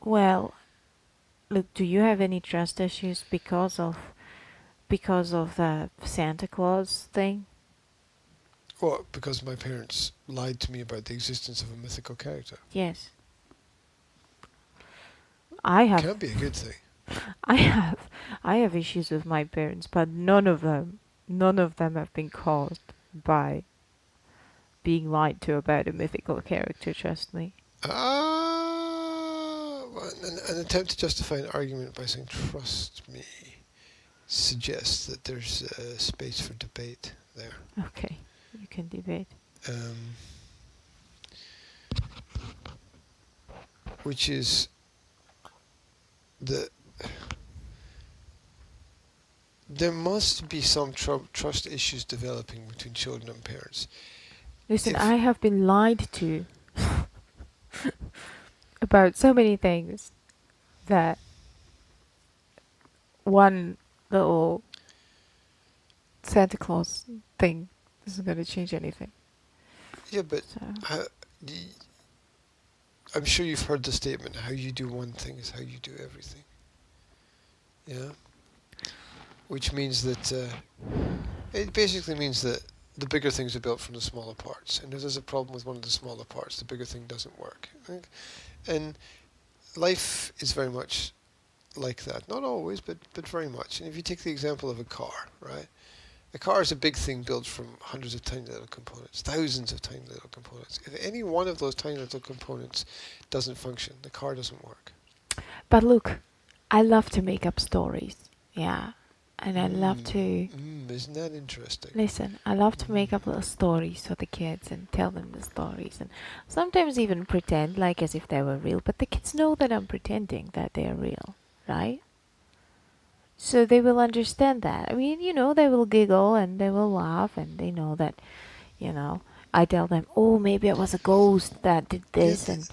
Well, look, do you have any trust issues because of the Santa Claus thing? Well, because my parents lied to me about the existence of a mythical character. Yes. I have Can't be a good thing. I have I have issues with my parents, but none of them have been caused by being lied to about a mythical character, trust me. Well, an attempt to justify an argument by saying "trust me" suggests that there's space for debate there. Okay, you can debate. Um, which is the there must be some trust issues developing between children and parents. Listen, If I have been lied to about so many things that one little Santa Claus thing isn't going to change anything. yeah, but So how, y- I'm sure you've heard the statement: "How you do one thing is how you do everything." Yeah, which means that it basically means that the bigger things are built from the smaller parts, and if there's a problem with one of the smaller parts, the bigger thing doesn't work. Right? And life is very much like that. Not always, but very much. And if you take the example of a car, right? A car is a big thing built from hundreds of tiny little components, thousands of tiny little components. If any one of those tiny little components doesn't function, the car doesn't work. but look, I love to make up stories. Yeah. And I love to Isn't that interesting? listen. I love to make Mm. up little stories for the kids and tell them the stories, and sometimes even pretend like as if they were real. But the kids know that I'm pretending that they are real, right? So they will understand that. I mean, they will giggle and they will laugh, and they know that, I tell them, oh, maybe it was a ghost that did Yeah, this, and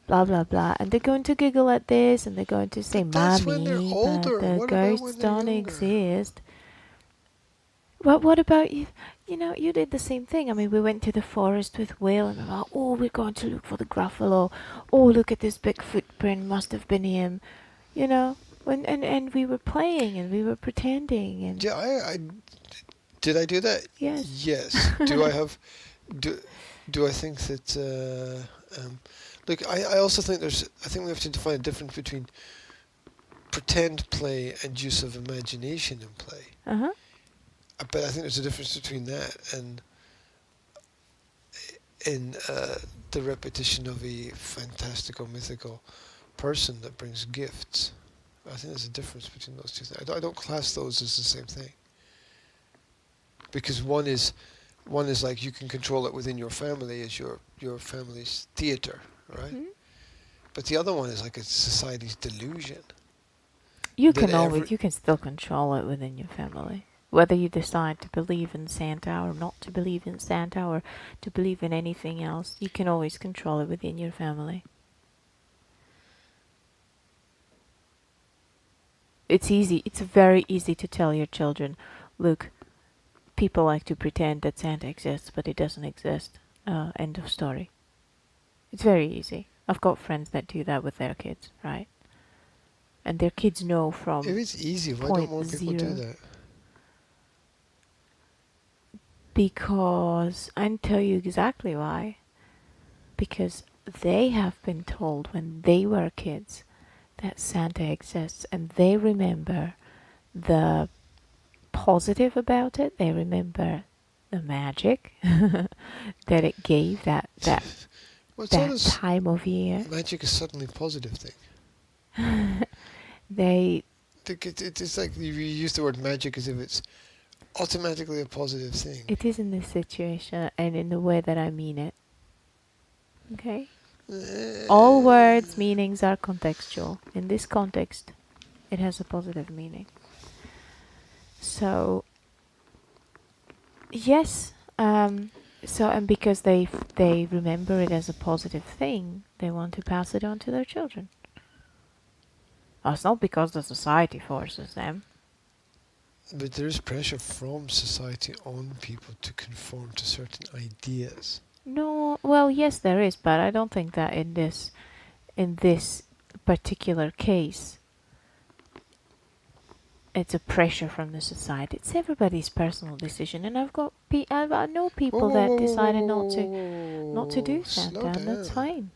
blah blah blah, and they're going to giggle at this, and they're going to say, but that's when they're "Mommy, but older. the What about ghosts when they're don't younger? exist." But what about you? You did the same thing. I mean, we went to the forest with Will, and we were like, "Oh, we're going to look for the Gruffalo. Oh, look at this big footprint. Must have been him." You know, and we were playing and we were pretending and Yeah, I did I do that? yes. Yes. Do I have? Do do I think that? Look, I also think I think we have to define a difference between pretend play and use of imagination in play. Uh huh. But I think there's a difference between that and in the repetition of a fantastical, mythical person that brings gifts. I think there's a difference between those two things. I don't class those as the same thing, because one is like you can control it within your family as your family's theater, right? Hmm? But the other one is like a society's delusion. You That you can still control it within your family. Whether you decide to believe in Santa or not to believe in Santa or to believe in anything else, you can always control it within your family. It's easy. It's very easy to tell your children, look, people like to pretend that Santa exists, but it doesn't exist. End of story. It's very easy. I've got friends that do that with their kids, right? And their kids know from if it's easy, why don't point more people do zero. that? Because I tell you exactly why. Because they have been told when they were kids that Santa exists, and they remember the positive about it. They remember the magic that it gave Well, it's not that as time of year. magic is suddenly a positive thing. They It's like you use the word magic as if it's automatically a positive thing. It is in this situation and in the way that I mean it. Okay? All words, meanings are contextual. In this context, it has a positive meaning. So, yes, and because they remember it as a positive thing, they want to pass it on to their children. It's not because the society forces them. But there is pressure from society on people to conform to certain ideas. No, well, yes, there is, but I don't think that in this particular case, it's a pressure from the society. It's everybody's personal decision, and I know people that decided not to do Santa, and that's fine.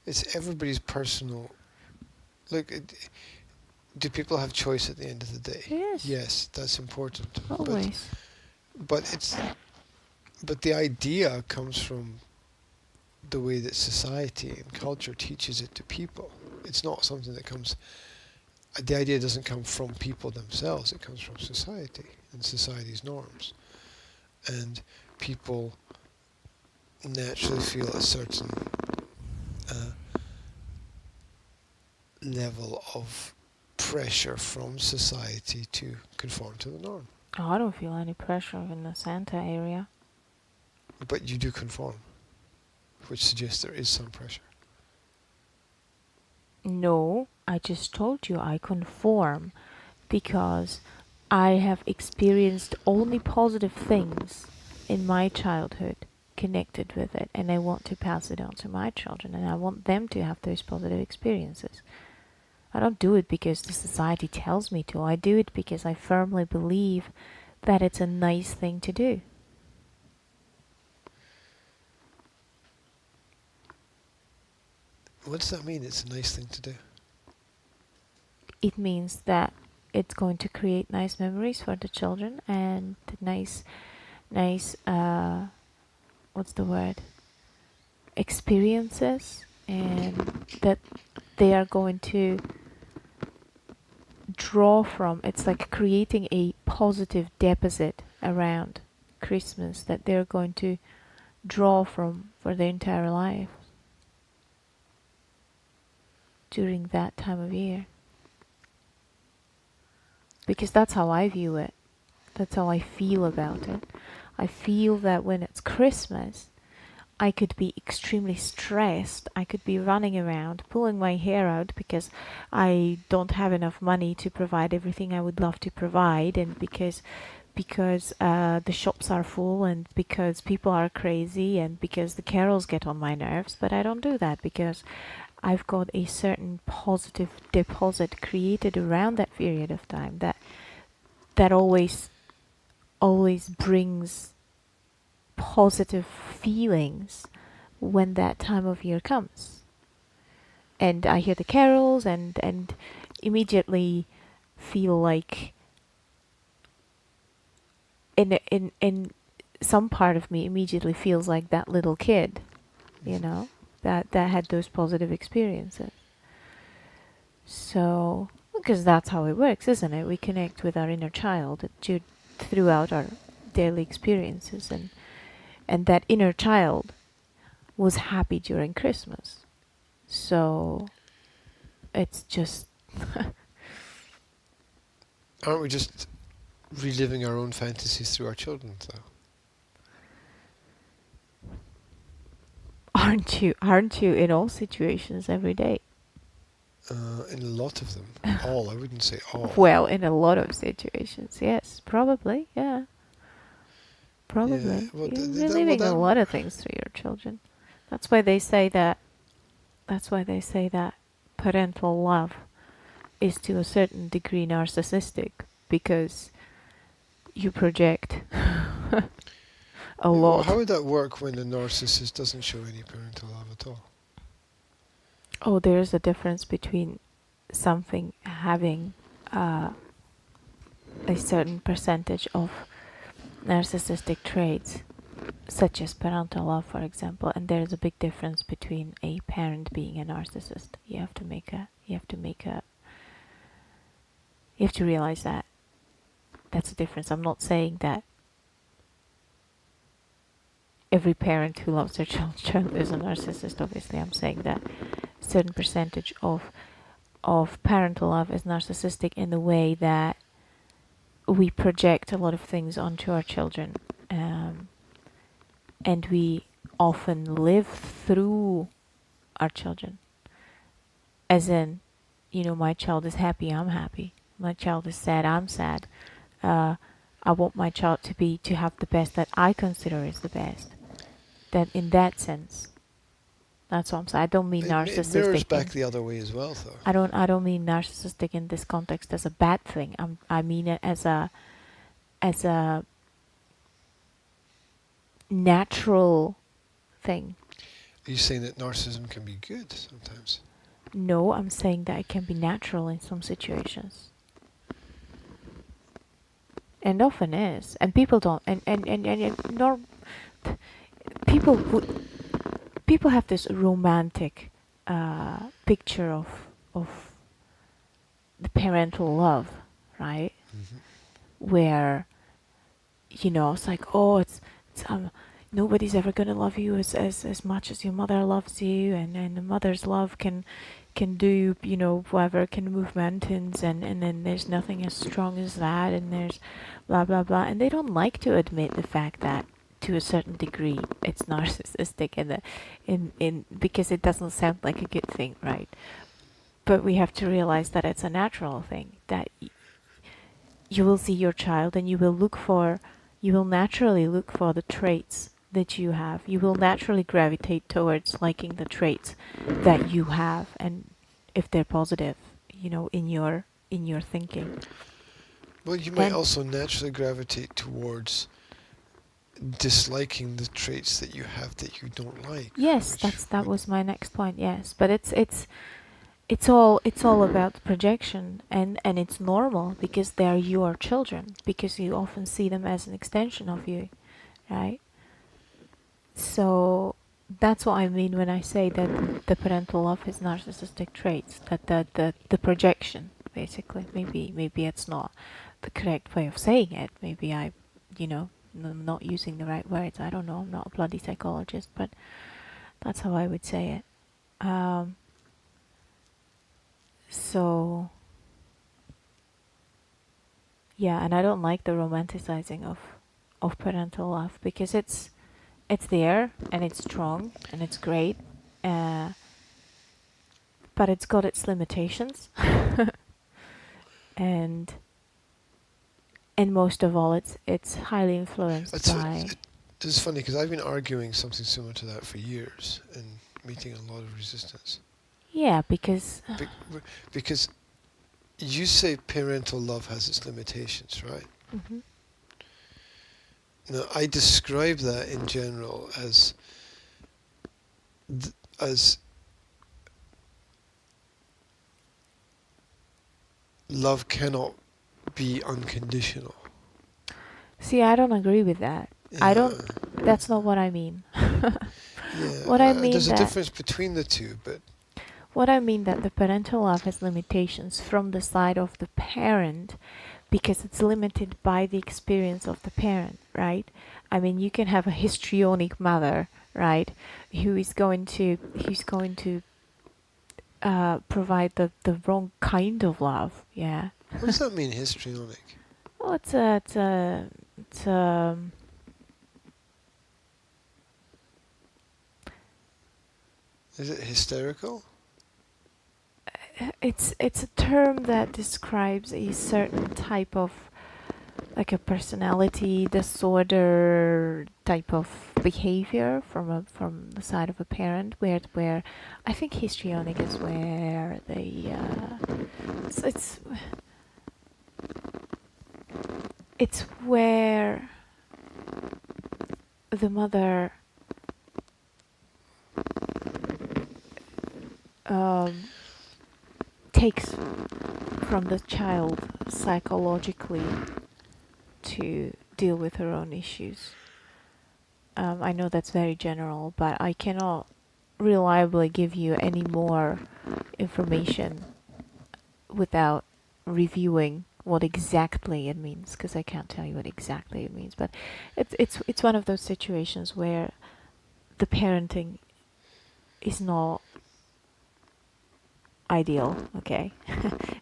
It's everybody's personal. Look, do people have choice at the end of the day? Yes. Yes, that's important. Always. But the idea comes from the way that society and culture teaches it to people. It's not something that comes. The idea doesn't come from people themselves. It comes from society and society's norms, and people naturally feel a certain level of pressure from society to conform to the norm. Oh, I don't feel any pressure in the Santa area. But you do conform, which suggests there is some pressure. No, I just told you I conform because I have experienced only positive things in my childhood connected with it, and I want to pass it on to my children, and I want them to have those positive experiences. I don't do it because the society tells me to. I do it because I firmly believe that it's a nice thing to do. What does that mean? It's a nice thing to do. It means that it's going to create nice memories for the children and nice, what's the word? Experiences, and that they are going to draw from. It's like creating a positive deposit around Christmas that they're going to draw from for their entire life during that time of year. Because that's how I view it. That's how I feel about it. I feel that when it's Christmas, I could be extremely stressed. I could be running around, pulling my hair out because I don't have enough money to provide everything I would love to provide, and because the shops are full, and because people are crazy, and because the carols get on my nerves. But I don't do that because I've got a certain positive deposit created around that period of time that always brings positive feelings when that time of year comes. And I hear the carols and immediately feel like in some part of me immediately feels like that little kid, you know, that had those positive experiences. So, because that's how it works, isn't it? We connect with our inner child throughout our daily experiences, and that inner child was happy during Christmas. So, it's just Aren't we just reliving our own fantasies through our children, though? aren't you in all situations every day? In a lot of them. All, I wouldn't say all. Well, in a lot of situations, yes, probably, yeah. Probably. Yeah, well, You're reliving a lot of things through your children. That's why they say that parental love is to a certain degree narcissistic, because you project a Well, lot. how would that work when a narcissist doesn't show any parental love at all? Oh, there's a difference between something having a certain percentage of narcissistic traits, such as parental love, for example, and there's a big difference between a parent being a narcissist. You have to realize that. That's a difference. I'm not saying that every parent who loves their child is a narcissist. Obviously, I'm saying that a certain percentage of parental love is narcissistic in the way that we project a lot of things onto our children, and we often live through our children. As in, my child is happy, I'm happy. My child is sad, I'm sad. I want my child to have the best that I consider is the best. That in that sense, that's what I'm saying. I don't mean narcissistic. It mirrors back the other way as well, though. I don't mean narcissistic in this context as a bad thing. I mean it as a natural thing. Are you saying that narcissism can be good sometimes? No, I'm saying that it can be natural in some situations. And often is. And people don't people have this romantic picture of the parental love, right? Mm-hmm. Where it's like, oh, it's nobody's ever gonna love you as much as your mother loves you, and the mother's love can do whatever, can move mountains, and then there's nothing as strong as that, and there's blah blah blah, and they don't like to admit the fact that to a certain degree it's narcissistic, in because it doesn't sound like a good thing, right? But we have to realize that it's a natural thing, that you will see your child and you will naturally look for the traits that you have. You will naturally gravitate towards liking the traits that you have, and if they're positive, in your thinking. Well, you might also naturally gravitate towards disliking the traits that you have that you don't like. Yes, that was my next point. Yes, but it's all about projection, and it's normal because they're your children, because you often see them as an extension of you, right? So that's what I mean when I say that the parental love is narcissistic traits, that the projection, basically. Maybe it's not the correct way of saying it. Maybe I'm not using the right words. I don't know. I'm not a bloody psychologist, but that's how I would say it. So yeah, and I don't like the romanticizing of parental love, because it's there and it's strong and it's great, but it's got its limitations. and most of all, it's highly influenced by. This is funny because I've been arguing something similar to that for years and meeting a lot of resistance. Yeah, because because you say parental love has its limitations, right? Mm-hmm. Now, I describe that in general as love cannot be unconditional. See, I don't agree with that. I Yeah, don't. That's not what I mean. yeah. What I mean There's a that difference between the two, but what I mean that the parental love has limitations from the side of the parent because it's limited by the experience of the parent, right? I mean, you can have a histrionic mother, right, who's going to provide the wrong kind of love, yeah. what does that mean, histrionic? Well, it's Is it hysterical? it's a term that describes a certain type of like a personality disorder type of behavior from the side of a parent where I think histrionic is where they it's it's where the mother um, takes from the child psychologically to deal with her own issues. I know that's very general, but I cannot reliably give you any more information without reviewing what exactly it means, because I can't tell you what exactly it means. But it's one of those situations where the parenting is not ideal, okay,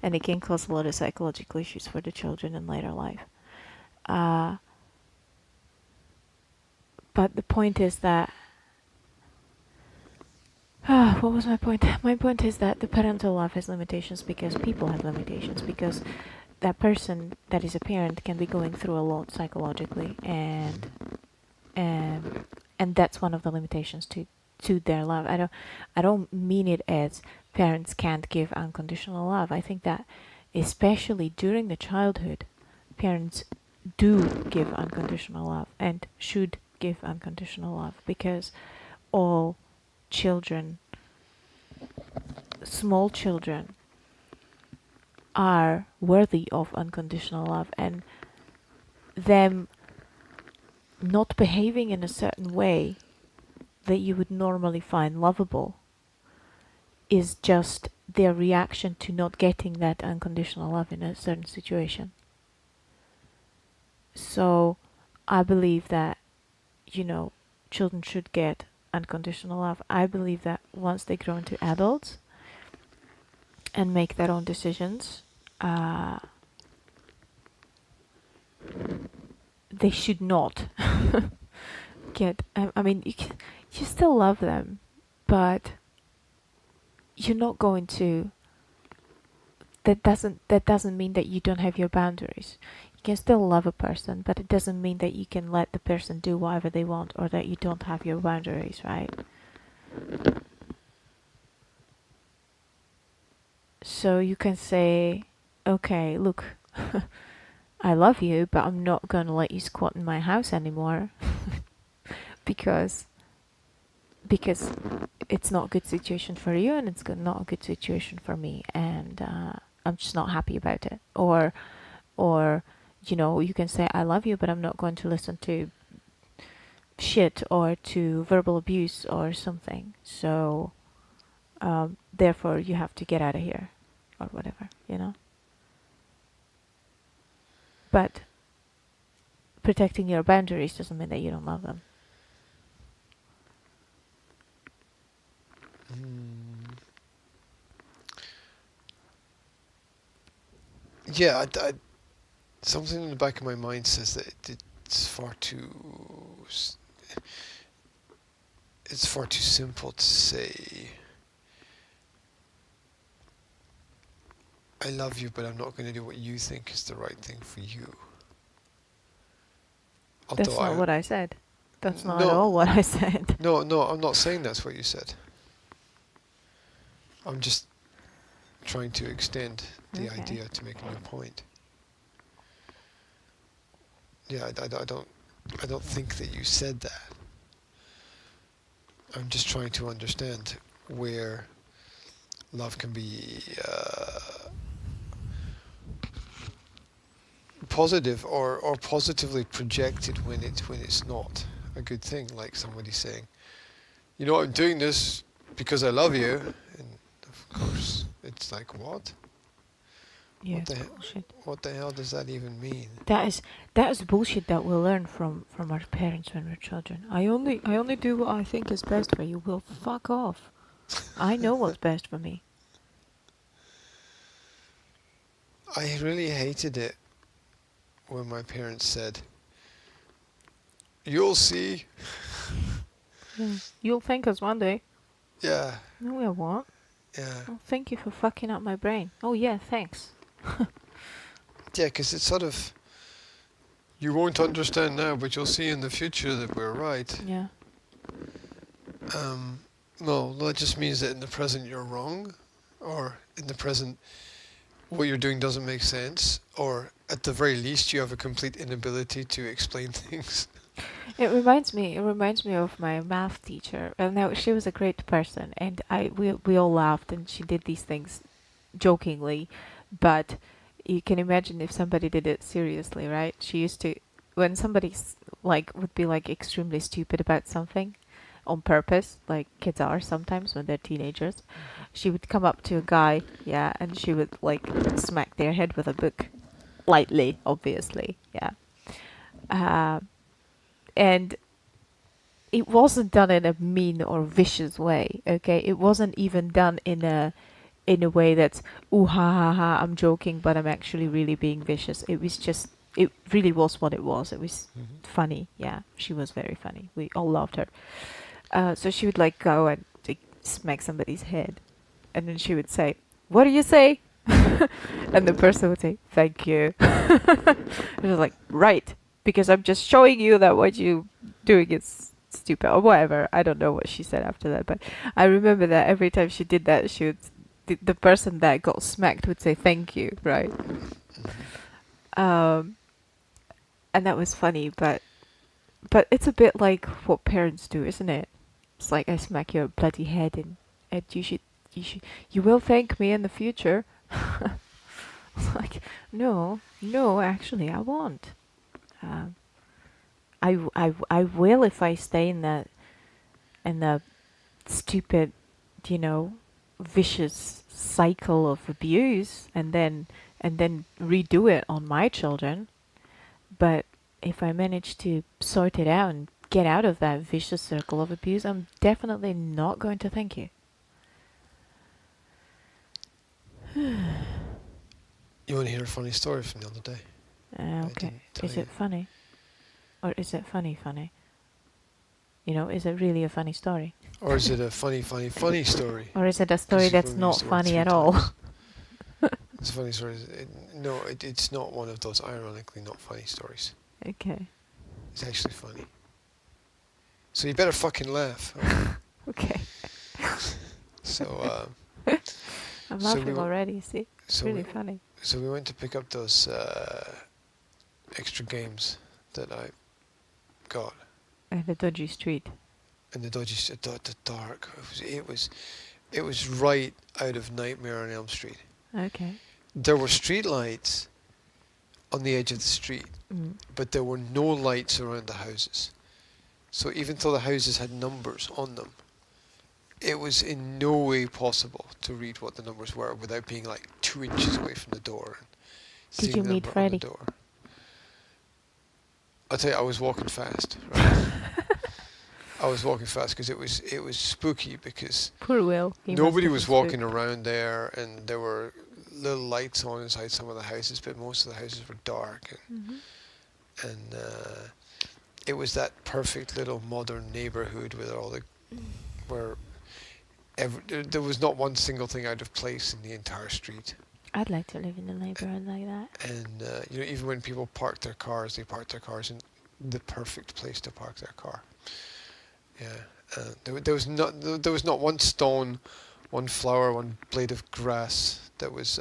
and it can cause a lot of psychological issues for the children in later life. Uh, but the point is that what was my point? My point is that the parental love has limitations because people have limitations, because that person that is a parent can be going through a lot psychologically, and and that's one of the limitations to their love. I don't mean it as parents can't give unconditional love. I think that especially during the childhood, parents do give unconditional love and should give unconditional love, because all children, small children, are worthy of unconditional love, and them not behaving in a certain way that you would normally find lovable is just their reaction to not getting that unconditional love in a certain situation. So I believe that, children should get unconditional love. I believe that once they grow into adults and make their own decisions, they should not get. I mean, you still love them, but you're not going to. That doesn't mean that you don't have your boundaries. You can still love a person, but it doesn't mean that you can let the person do whatever they want, or that you don't have your boundaries, right? So you can say, okay, look, I love you, but I'm not going to let you squat in my house anymore because because it's not a good situation for you, and it's not a good situation for me, and I'm just not happy about it. Or you can say I love you, but I'm not going to listen to shit or to verbal abuse or something. So therefore you have to get out of here or whatever. But protecting your boundaries doesn't mean that you don't love them. Mm. Yeah, something in the back of my mind says that it's far too it's far too simple to say I love you, but I'm not going to do what you think is the right thing for you. That's Although not I what I said. That's not at no all what I said. no, I'm not saying that's what you said. I'm just trying to extend the Okay. idea to make a new point. Yeah, I don't think that you said that. I'm just trying to understand where love can be positive or positively projected when it's not a good thing, like somebody saying, you know, I'm doing this because I love you, and of course it's like, what? Yeah, What the it's bullshit. what the hell does that even mean? That is bullshit that we learn from our parents when we're children. I only do what I think is best for you. Well, fuck off. I know what's best for me. I really hated it when my parents said, "You'll see." Yeah. You'll thank us one day. Yeah, No, I won't. yeah, Oh, thank you for fucking up my brain. Oh yeah, thanks. yeah. Because it's sort of, you won't understand now, but you'll see in the future that we're right. Yeah. No, that just means that in the present you're wrong, or in the present what you're doing doesn't make sense, or at the very least you have a complete inability to explain things. It reminds me. It reminds me of my math teacher. And now she was a great person, and we all laughed, and she did these things jokingly, but you can imagine if somebody did it seriously, right? She used to, when somebody's like would be like extremely stupid about something, on purpose, like kids are sometimes when they're teenagers, she would come up to a guy, yeah, and she would like smack their head with a book, lightly, obviously, yeah. Uh, and it wasn't done in a mean or vicious way, okay? It wasn't even done in a way that's ooh ha ha ha, I'm joking, but I'm actually really being vicious. It was just, it really was what it was. It was funny, yeah. She was very funny. We all loved her. So she would like go and like, smack somebody's head, and then she would say, "What do you say?" And the person would say, "Thank you." It was like, right, because I'm just showing you that what you doing is stupid or whatever. I don't know what she said after that, but I remember that every time she did that, she would, the person that got smacked would say thank you, right? And that was funny, but it's a bit like what parents do, isn't it? It's like I smack your bloody head, and you will thank me in the future. It's like, no, actually, I won't. Um, I will if I stay in the stupid, you know, vicious cycle of abuse, and then redo it on my children. But if I manage to sort it out and get out of that vicious circle of abuse, I'm definitely not going to thank you. You want to hear a funny story from the other day? Okay. tell Is you. it funny? Or is it funny? You know, is it really a funny story? Or is it a funny story? Or is it a story Because that's we've not used the word funny 3 at all? times. It's a funny story. No, it's not one of those ironically not funny stories. Okay. It's actually funny. So you better fucking laugh. Okay. So, I'm So we laughing were- already, see? It's so really we, funny. so we went to pick up those extra games that I got. And the dodgy street. And the dodgy, the dark. It was right out of Nightmare on Elm Street. Okay. There were street lights on the edge of the street, Mm. but there were no lights around the houses. So even though the houses had numbers on them, it was in no way possible to read what the numbers were without being like 2 inches away from the door. And Did seeing you the meet number on the Freddy? door. I'll tell you, I was walking fast. Right? I was walking fast because it was spooky because Poor Will. He nobody must was have been walking around there, and there were little lights on inside some of the houses, but most of the houses were dark, spooked. Mhm. and it was that perfect little modern neighborhood with all the where there was not one single thing out of place in the entire street. I'd like to live in a neighborhood like that. And you know, even when people parked their cars, they parked their cars in the perfect place to park their car. Yeah, there was not one stone, one flower, one blade of grass that was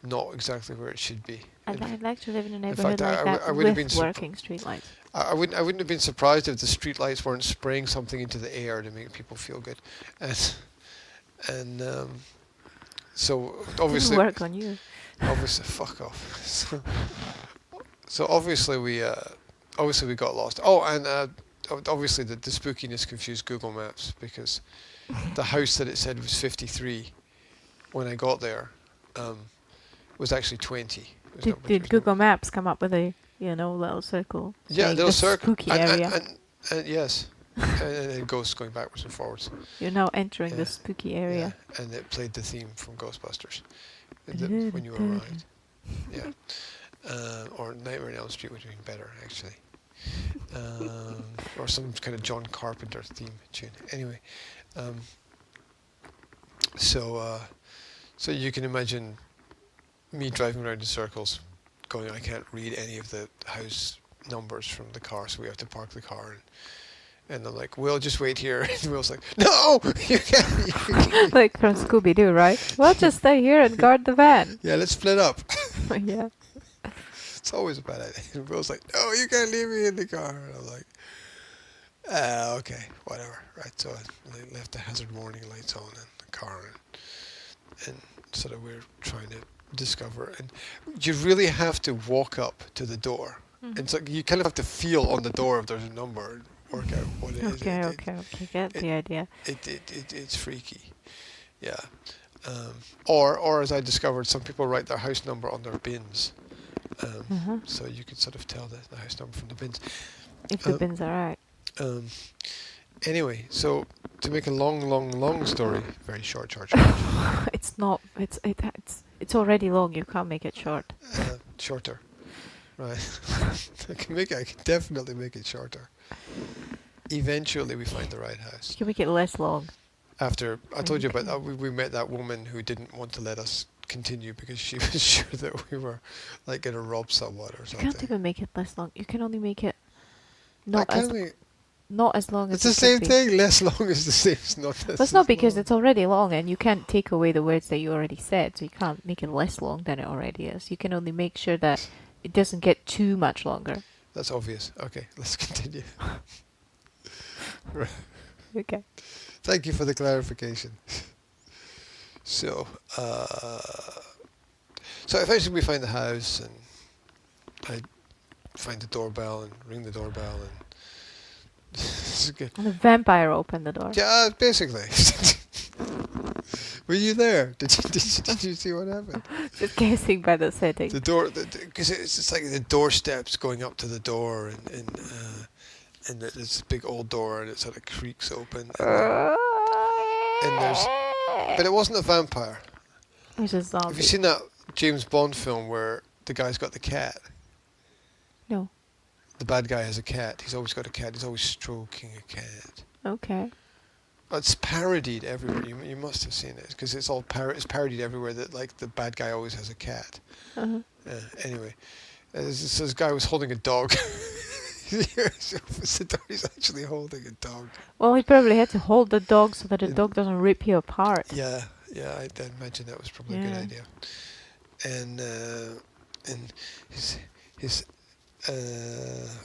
not exactly where it should be. I'd like to live in a fact, neighborhood like that I would have with been working streetlights. I wouldn't have been surprised if the street lights weren't spraying something into the air to make people feel good, and so obviously Didn't work on you. obviously fuck off. So obviously we got lost. Oh, and obviously the spookiness confused Google Maps, because the house that it said was 53 when I got there was actually 20. It was Did Google Maps come up with a little circle? Yeah, saying little the circle. spooky area. And yes, and it goes going backwards and forwards. You're now entering Yeah. the spooky area. Yeah, and it played the theme from Ghostbusters when you arrived. Yeah, or Nightmare on Elm Street would have been better actually, or some kind of John Carpenter theme tune. Anyway, so you can imagine me driving around in circles, going, I can't read any of the house numbers from the car, so we have to park the car. And I'm like, Will, just wait here. And Will's like, no, you can't. Like from Scooby-Doo, right? Well, just stay here and guard the van. Yeah, let's split up. Yeah. It's always a bad idea. And Will's like, no, you can't leave me in the car. And I'm like, okay, whatever. Right, so I left the hazard warning lights on in the car, and sort of we're trying to discover. And you really have to walk up to the door. Mhm. And so you kind of have to feel on the door if there's a number and work out what it is. Okay. Get the idea. It's freaky. Yeah. Or as I discovered, some people write their house number on their bins. So you can sort of tell the house number from the bins. If the bins are out. Anyway, so to make a long story, very short. It's not. It's already long. You can't make it short. Shorter. Right. I can definitely make it shorter. Eventually we find the right house. You can make it less long. After I told you about that, we met that woman who didn't want to let us continue because she was sure that we were like going to rob someone or You something. can't even make it less long. You can only make it Not not as long as it's the it same could be. thing. Less long is the same. It's not. But it's not because it's already long, and you can't take away the words that you already said, so you can't make it less long than it already is. You can only make sure that it doesn't get too much longer. That's obvious. Okay, let's continue. Right. Okay. Thank you for the clarification. So eventually we find the house, and I find the doorbell and ring the doorbell, and it's good. And the vampire opened the door. Yeah, basically. Were you there? Did you see what happened? Just guessing by the setting. The door, because it's just like the doorsteps going up to the door, and there's a big old door, and it sort of creaks open. And there's, but it wasn't a vampire. It was a zombie. Have you seen that James Bond film where the guy's got the cat? No. The bad guy has a cat. He's always got a cat. He's always stroking a cat. Okay. It's parodied everywhere. You must have seen it because it's all it's parodied everywhere. That like the bad guy always has a cat. Anyway, this guy was holding a dog. He's actually holding a dog. Well, he probably had to hold the dog so that the dog doesn't rip you apart. Yeah, I imagine that was probably a good idea. And his I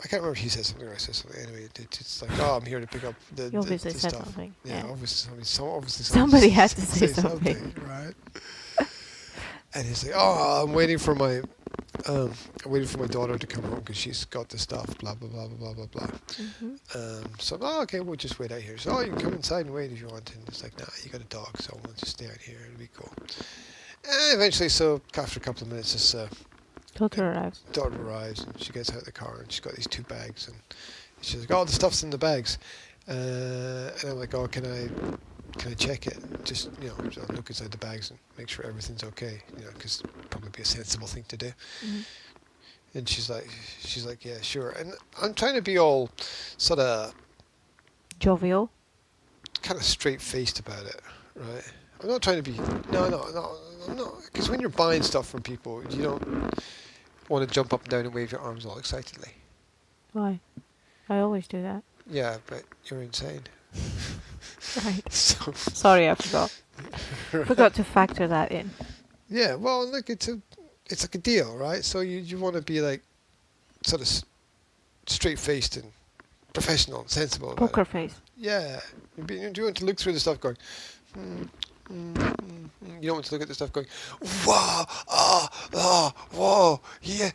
can't remember if he said something or I said something. Anyway, it's like, oh, I'm here to pick up the You obviously the said stuff. something. Yeah, obviously Somebody had to say something, right? And he's like, oh, I'm waiting for my daughter to come home because she's got the stuff. Blah blah blah blah blah blah blah. So okay, we'll just wait out here. So you can come inside and wait if you want. And it's like, nah, you got a dog, so we'll just stay out here. It'll be cool. And eventually, so after a couple of minutes, this Daughter arrives and she gets out of the car and she's got these 2 bags and she's like, oh, the stuff's in the bags. And I'm like, oh, can I check it? Just, so I'll look inside the bags and make sure everything's okay, because it'd probably be a sensible thing to do. And she's like, yeah, sure. And I'm trying to be all sort of jovial, kind of straight-faced about it, right? I'm not trying to be, no, I'm not, because when you're buying stuff from people, you don't want to jump up and down and wave your arms all excitedly. Why? I always do that. Yeah, but you're insane. Right. So sorry, I forgot. right. Forgot to factor that in. Yeah, well, look, it's like a deal, right? So you want to be like sort of straight-faced and professional and sensible about Poker it. face. Yeah. You want to look through the stuff going, You don't want to look at the stuff going, wow, whoa, yeah.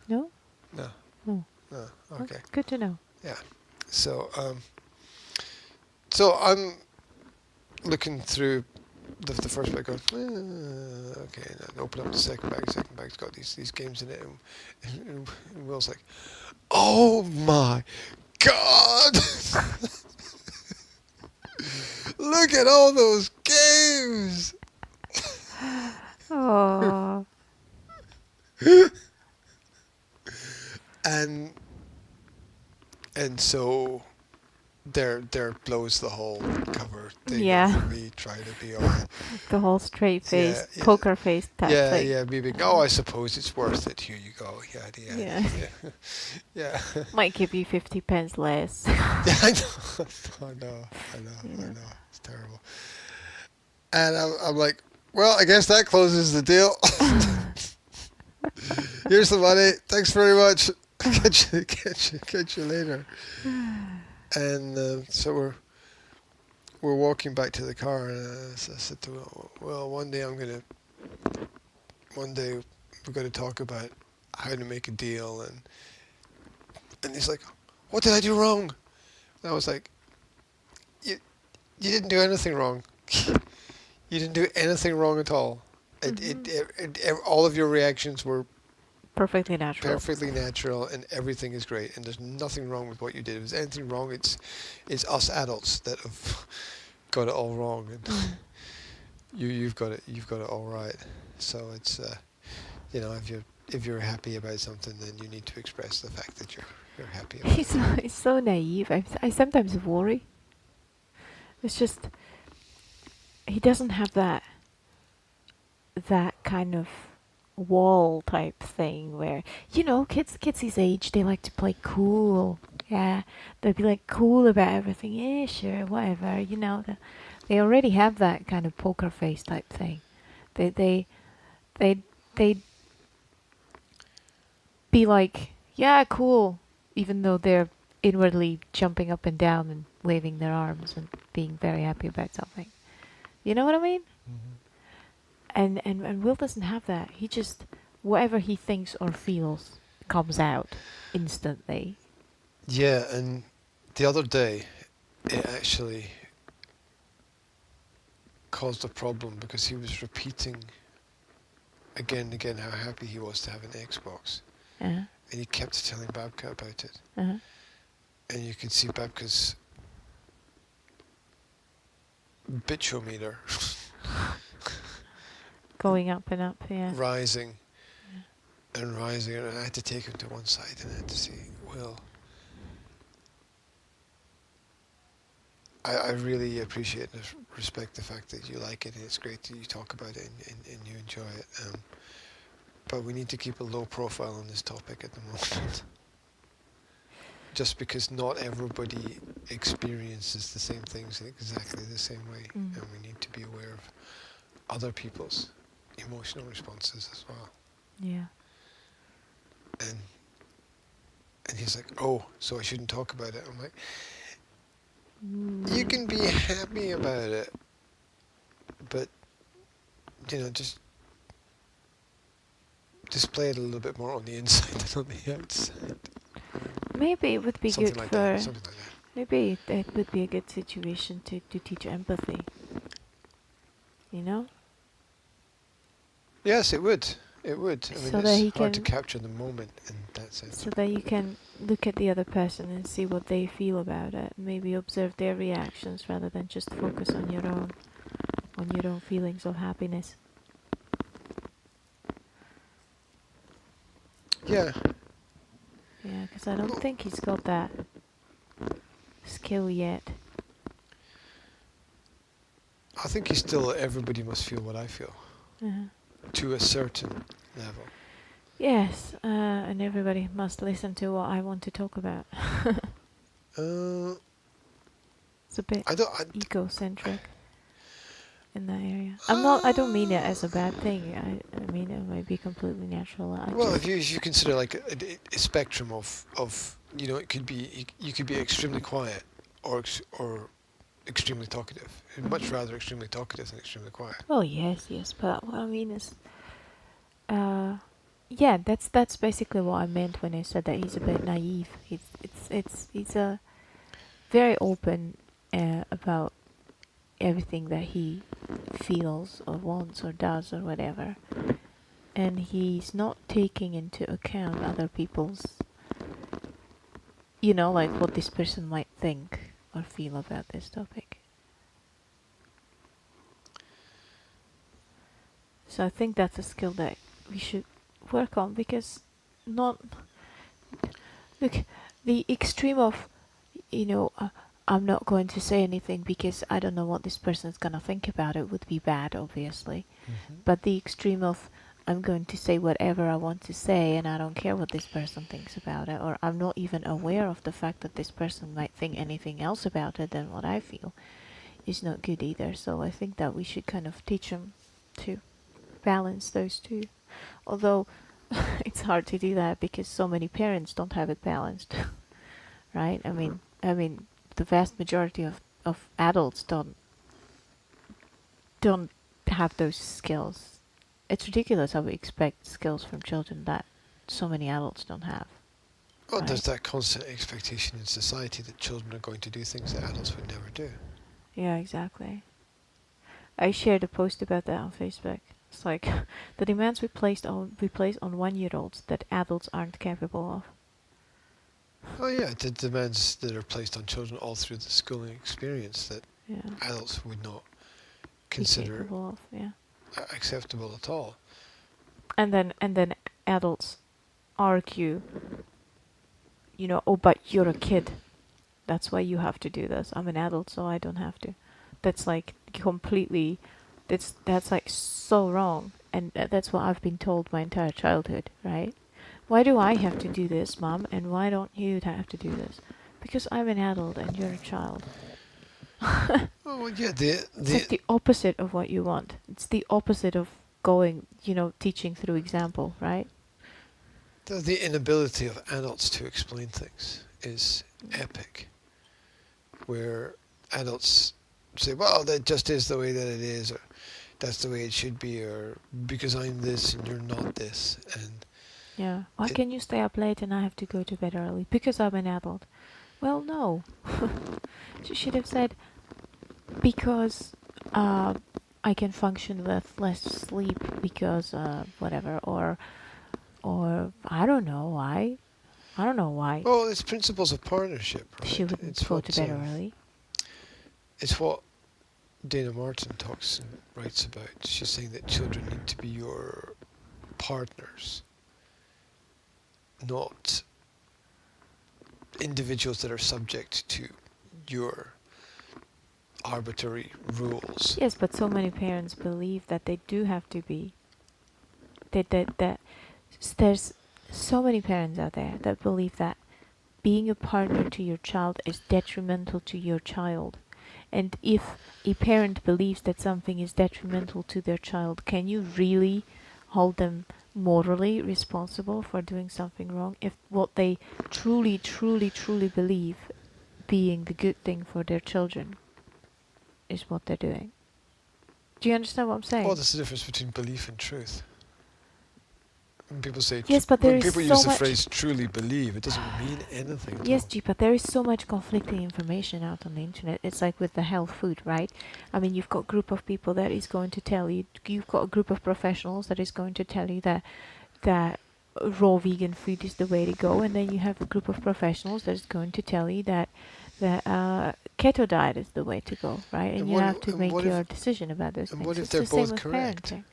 No? No, No. no, Well, okay. good to know. Yeah. So, so I'm looking through the first bag, going, okay, and I open up the second bag. The second bag's got these games in it, and Will's like, oh my god! Look at all those games! Oh. And so there blows the whole cover thing Yeah. over me trying to be all The whole straight face, Yeah, poker face type thing. me being, oh, I suppose it's worth it. Here you go. Yeah. Yeah. Might give you 50 pence less. Yeah, I know. I Yeah. know. It's terrible. And I'm like, well, I guess that closes the deal. Here's the money. Thanks very much. Catch you later. And so we're walking back to the car, and I said to Will, well, one day we're going to talk about how to make a deal, and he's like, what did I do wrong? And I was like, you didn't do anything wrong. You didn't do anything wrong at all. All of your reactions were Perfectly natural. perfectly natural, and everything is great, and there's nothing wrong with what you did. If there's anything wrong, it's us adults that have got it all wrong, and you've got it all right. So it's if you're happy about something, then you need to express the fact that you're happy about it. He's so naive. I sometimes worry. It's just he doesn't have that kind of wall type thing where kids his age, they like to play cool. Yeah, they'd be like cool about everything. Yeah, sure, whatever. They already have that kind of poker face type thing. They be like, yeah, cool, even though they're inwardly jumping up and down and waving their arms and being very happy about something. You know what I mean? And Will doesn't have that. He just, whatever he thinks or feels comes out instantly. Yeah, and the other day, it actually caused a problem because he was repeating again and again how happy he was to have an Xbox. Uh-huh. And he kept telling Babka about it. Uh-huh. And you could see Babka's bitchometer Going up and up, yeah. rising and rising, and I had to take him to one side and I had to say, Will, I really appreciate and respect the fact that you like it, and it's great that you talk about it and you enjoy it, but we need to keep a low profile on this topic at the moment. Just because not everybody experiences the same things in exactly the same way, and we need to be aware of other people's emotional responses as well. Yeah. And he's like, oh, so I shouldn't talk about it. I'm like, you can be happy about it, but just display it a little bit more on the inside than on the outside. Maybe it would be Something good like for. that. Something like that. Maybe it would be a good situation to teach empathy. Yes, it would. It would. I mean, So that he it's hard to can- capture the moment in that sense. So that you can look at the other person and see what they feel about it. Maybe observe their reactions rather than just focus on your own feelings of happiness. Yeah. Yeah, because I don't think he's got that skill yet. I think he's still, everybody must feel what I feel, Uh-huh. to a certain level. Yes, and everybody must listen to what I want to talk about. Uh, It's a bit I don't. egocentric in that area. I don't mean it as a bad thing. I mean it might be completely natural. Well, if you consider like a spectrum of it could be, you could be extremely quiet or extremely talkative. I'd much rather extremely talkative than extremely quiet. Oh yes, yes. But what I mean is, yeah, that's basically what I meant when I said that he's a bit naive. He's a very open about everything that he feels or wants or does or whatever, and he's not taking into account other people's, like what this person might think or feel about this topic. So I think that's a skill that we should work on, because not look the extreme of, I'm not going to say anything because I don't know what this person is going to think about it would be bad, obviously. But the extreme of, I'm going to say whatever I want to say and I don't care what this person thinks about it, or I'm not even aware of the fact that this person might think anything else about it than what I feel, is not good either. So I think that we should kind of teach them to balance those two. Although it's hard to do that because so many parents don't have it balanced, right? I mean, the vast majority of adults don't have those skills. It's ridiculous how we expect skills from children that so many adults don't have. Well, Right. there's that constant expectation in society that children are going to do things that adults would never do. Yeah, exactly. I shared a post about that on Facebook. It's like the demands we place on 1-year-olds that adults aren't capable of. Oh yeah, the demands that are placed on children all through the schooling experience that Yeah. adults would not Be consider capable of, yeah. acceptable at all. And then adults argue, oh, but you're a kid. That's why you have to do this. I'm an adult, so I don't have to. That's like completely, that's like so wrong. And that's what I've been told my entire childhood, right? Why do I have to do this, Mom? And why don't you have to do this? Because I'm an adult and you're a child. Oh well, yeah, It's like the opposite of what you want. It's the opposite of going, teaching through example, right? the inability of adults to explain things is epic. Where adults say, "Well, that just is the way that it is," or "That's the way it should be," or "Because I'm this and you're not this," and Yeah. Why can you stay up late and I have to go to bed early? Because I'm an adult. Well, no. She should have said, because I can function with less sleep because whatever, or I don't know why. I don't know why well, it's principles of partnership, right? she wouldn't It's go what to bed early. it's what Dana Martin talks and writes about. She's saying that children need to be your partners, not individuals that are subject to your arbitrary rules. Yes, but so many parents believe that they do have to be. That there's so many parents out there that believe that being a partner to your child is detrimental to your child. And if a parent believes that something is detrimental to their child, can you really hold them morally responsible for doing something wrong if what they truly, truly, truly believe being the good thing for their children is what they're doing? Do you understand what I'm saying? Well, there's a difference between belief and truth. When people say, Yes, but there when is people so use the much- phrase "truly believe," it doesn't mean anything. At Yes, all. G, but there is so much conflicting information out on the internet. It's like with the health food, right? I mean, you've got a group of people that is going to tell you, you've got a group of professionals that is going to tell you that raw vegan food is the way to go, and then you have a group of professionals that is going to tell you that keto diet is the way to go, right? And And you what have if- to and make what if- your decision about those and things. what if It's they're the same both with correct? parenting.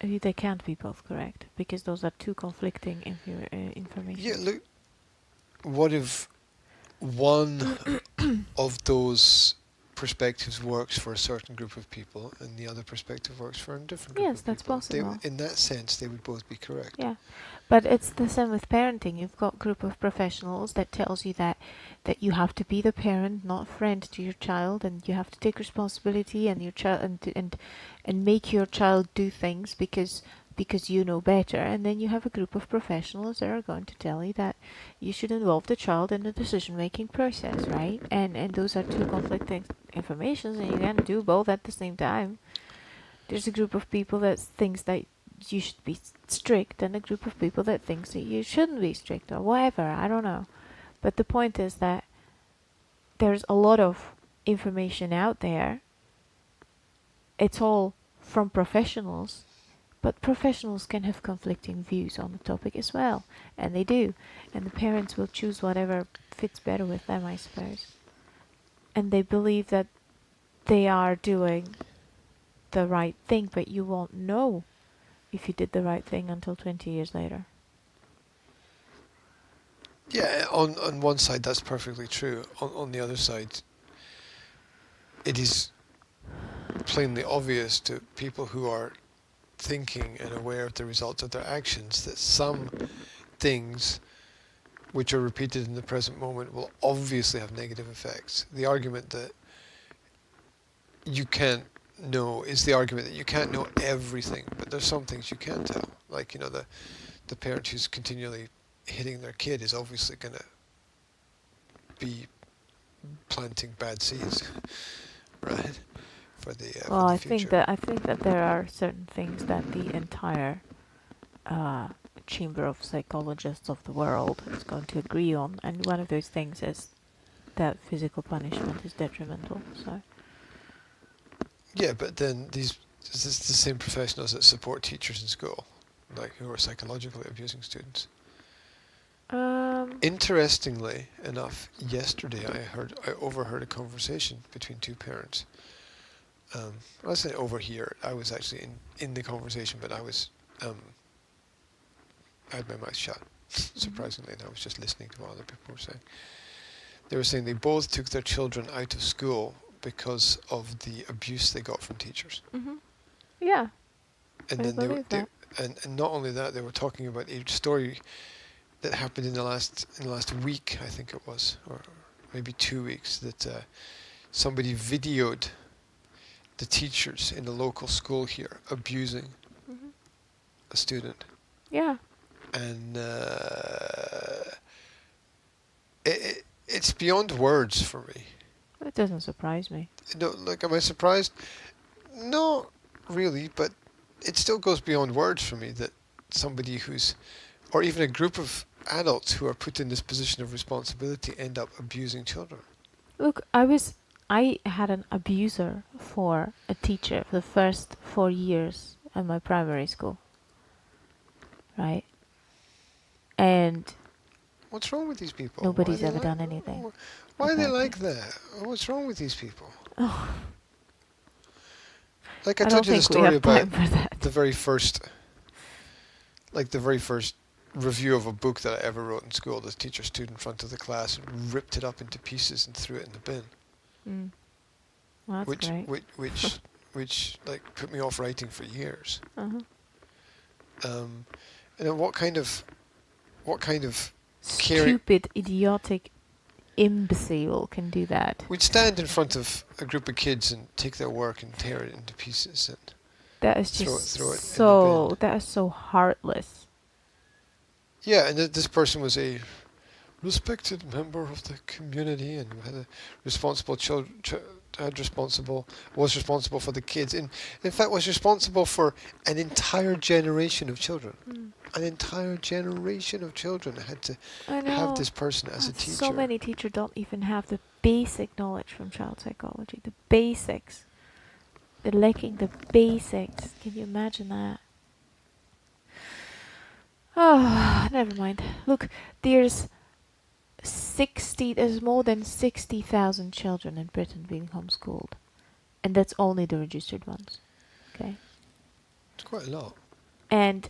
They can't be both correct because those are two conflicting information. Yeah, look. What if one of those perspectives works for a certain group of people, and the other perspective works for a different group Yes, of that's people? possible. In that sense, they would both be correct. Yeah, but it's the same with parenting. You've got a group of professionals that tells you that you have to be the parent, not friend to your child, and you have to take responsibility and your child and make your child do things because because you know better, and then you have a group of professionals that are going to tell you that you should involve the child in the decision-making process, right? And those are two conflicting informations, and you can't do both at the same time. There's a group of people that thinks that you should be strict, and a group of people that thinks that you shouldn't be strict, or whatever. I don't know. But the point is that there's a lot of information out there. It's all from professionals, but professionals can have conflicting views on the topic as well, and they do. And the parents will choose whatever fits better with them, I suppose. And they believe that they are doing the right thing, but you won't know if you did the right thing until 20 years later. Yeah, on one side that's perfectly true. On the other side, it is plainly obvious to people who are thinking and aware of the results of their actions that some things which are repeated in the present moment will obviously have negative effects. The argument that you can't know is the argument that you can't know everything, but there's some things you can tell. Like, you know, the parent who's continually hitting their kid is obviously going to be planting bad seeds, right? For the Well, for the I future. think that there are certain things that the entire chamber of psychologists of the world is going to agree on, and one of those things is that physical punishment is detrimental. So Yeah, but then this is the same professionals that support teachers in school, like who are psychologically abusing students. Interestingly enough, yesterday I overheard a conversation between two parents. I say overhear. I was actually in the conversation, but I had my mouth shut, surprisingly, and I was just listening to what other people were saying. They were saying they both took their children out of school because of the abuse they got from teachers. yeah, And I then believe that. and not only that, they were talking about a story that happened in the last week, I think it was, or maybe 2 weeks, that somebody videoed the teachers in a local school here abusing a student. Yeah. And it's beyond words for me. It doesn't surprise me. No, like, am I surprised? No, really, but it still goes beyond words for me that somebody or even a group of adults who are put in this position of responsibility end up abusing children. Look, I had an abuser for a teacher for the first 4 years at my primary school. Right? And What's wrong with these people? nobody's ever done anything. Why are they about like it. that? What's wrong with these people? Oh, Like I I told don't you the think we story have about time for that. the very first review of a book that I ever wrote in school. The teacher stood in front of the class and ripped it up into pieces and threw it in the bin. Well, that's which, great. which like put me off writing for years. Uh-huh. And what kind of caring? Stupid, idiotic imbecile can do that. We'd stand in front of a group of kids and take their work and tear it into pieces and That is throw just it in the so. bin. That is so heartless. Yeah, and this person was a respected member of the community and had a responsible was responsible for the kids. In fact, was responsible for an entire generation of children. An entire generation of children had to I know. have this person as a teacher. So many teachers don't even have the basic knowledge from child psychology. The basics. They're lacking the basics. Can you imagine that? Oh, never mind. Look, there's more than 60,000 children in Britain being homeschooled. And that's only the registered ones. Okay? It's quite a lot. And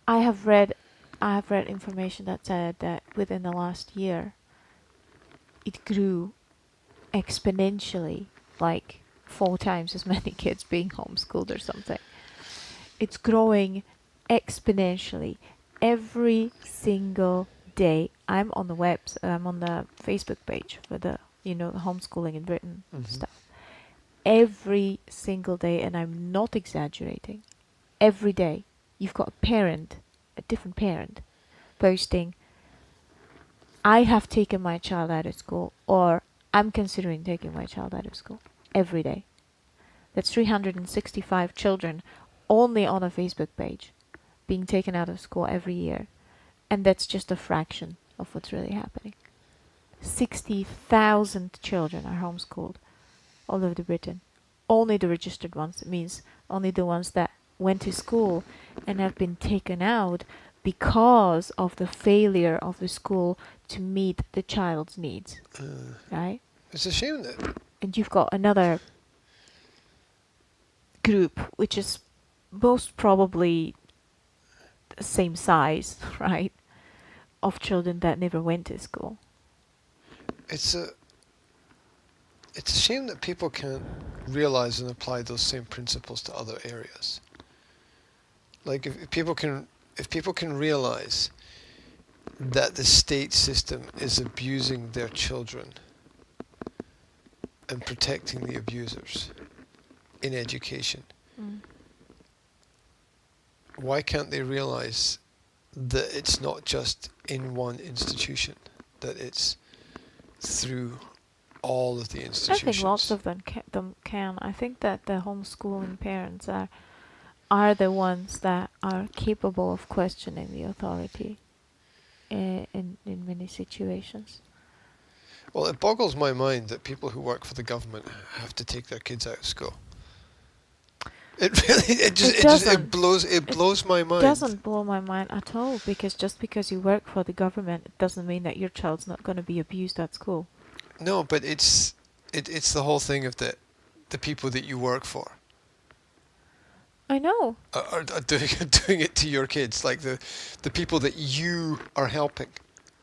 I have read information that said that within the last year it grew exponentially, like 4 times as many kids being homeschooled or something. It's growing exponentially every single day. I'm on the Facebook page for the homeschooling in Britain stuff. Every single day, and I'm not exaggerating. Every day you've got a different parent, posting, I have taken my child out of school, or I'm considering taking my child out of school every day. That's 365 children only on a Facebook page being taken out of school every year. And that's just a fraction of what's really happening. 60,000 children are homeschooled all over Britain. Only the registered ones. It means only the ones that went to school and have been taken out because of the failure of the school to meet the child's needs. Right? It's a shame that... And you've got another group which is most probably the same size, right, of children that never went to school. It's a shame that people can't realize and apply those same principles to other areas. Like if people can realize that the state system is abusing their children and protecting the abusers in education, why can't they realize that it's not just in one institution, that it's through all of the institutions? I think lots of them can. I think that the homeschooling parents are the ones that are capable of questioning the authority in many situations. Well, it boggles my mind that people who work for the government have to take their kids out of school. It really, it blows my mind. It doesn't blow my mind at all, because just because you work for the government, it doesn't mean that your child's not going to be abused at school. No, but it's the whole thing of the people that you work for. I know. Are doing it to your kids, like the people that you are helping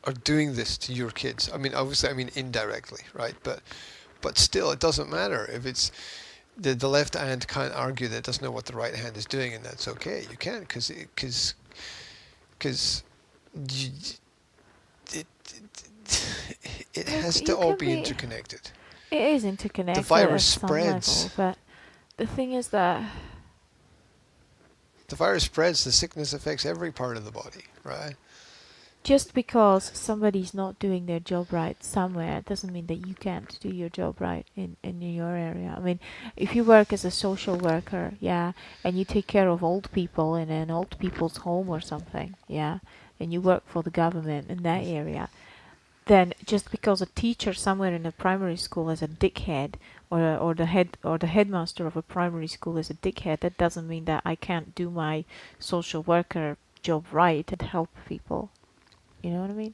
are doing this to your kids. I mean, obviously, I mean indirectly, right? But still, it doesn't matter if it's the left hand can't argue that it doesn't know what the right hand is doing, and that's okay. You can't, because it has to all be interconnected. It is interconnected. The virus at some spreads. level, but the thing is that the virus spreads. The sickness affects every part of the body, right? Just because somebody's not doing their job right somewhere doesn't mean that you can't do your job right in your area. I mean, if you work as a social worker, yeah, and you take care of old people in an old people's home or something, yeah, and you work for the government in that area, then just because a teacher somewhere in a primary school is a dickhead, or the headmaster of a primary school is a dickhead, that doesn't mean that I can't do my social worker job right and help people. You know what I mean?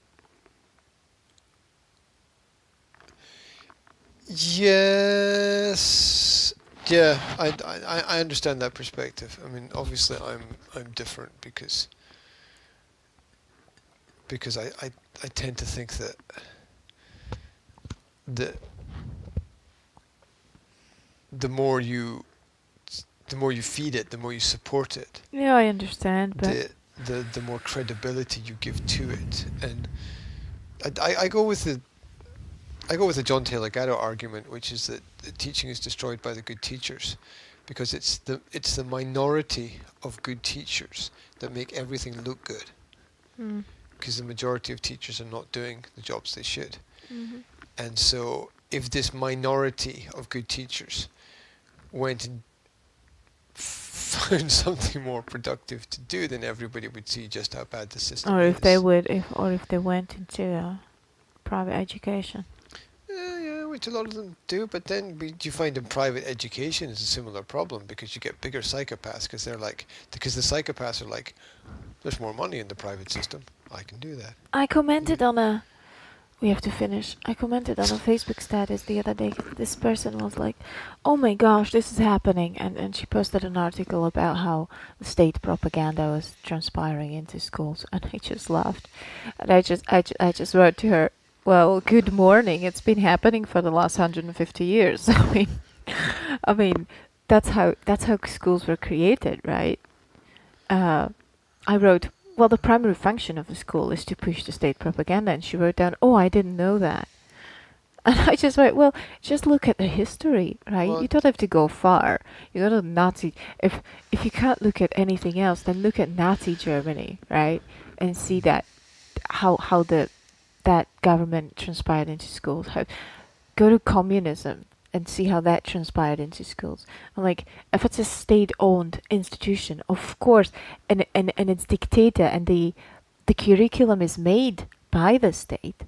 Yes. Yeah, I understand that perspective. I mean, obviously, I'm different because I tend to think that the more you feed it, the more you support it. Yeah, I understand, but the more credibility you give to it. And I go with the John Taylor Gatto argument, which is that the teaching is destroyed by the good teachers, because it's the minority of good teachers that make everything look good, because the majority of teachers are not doing the jobs they should. And so if this minority of good teachers went and found something more productive to do, then everybody would see just how bad the system is. Or if they went into private education. Yeah, which a lot of them do, but then you find in private education is a similar problem, because you get bigger psychopaths, because the psychopaths are like, there's more money in the private system, I can do that. I commented on we have to finish. I commented on a Facebook status the other day. This person was like, oh my gosh, this is happening. And she posted an article about how the state propaganda was transpiring into schools. And I just laughed. And I just wrote to her, well, good morning. It's been happening for the last 150 years. I mean, that's how schools were created, right? I wrote, well, the primary function of the school is to push the state propaganda, and she wrote down, oh, I didn't know that. And I just went, well, just look at the history, right? Well, You don't have to go far. You go to Nazi. If you can't look at anything else, then look at Nazi Germany, right? And see that how that government transpired into schools. Go to communism and see how that transpired into schools. I'm like, if it's a state-owned institution, of course, and it's dictated and the curriculum is made by the state,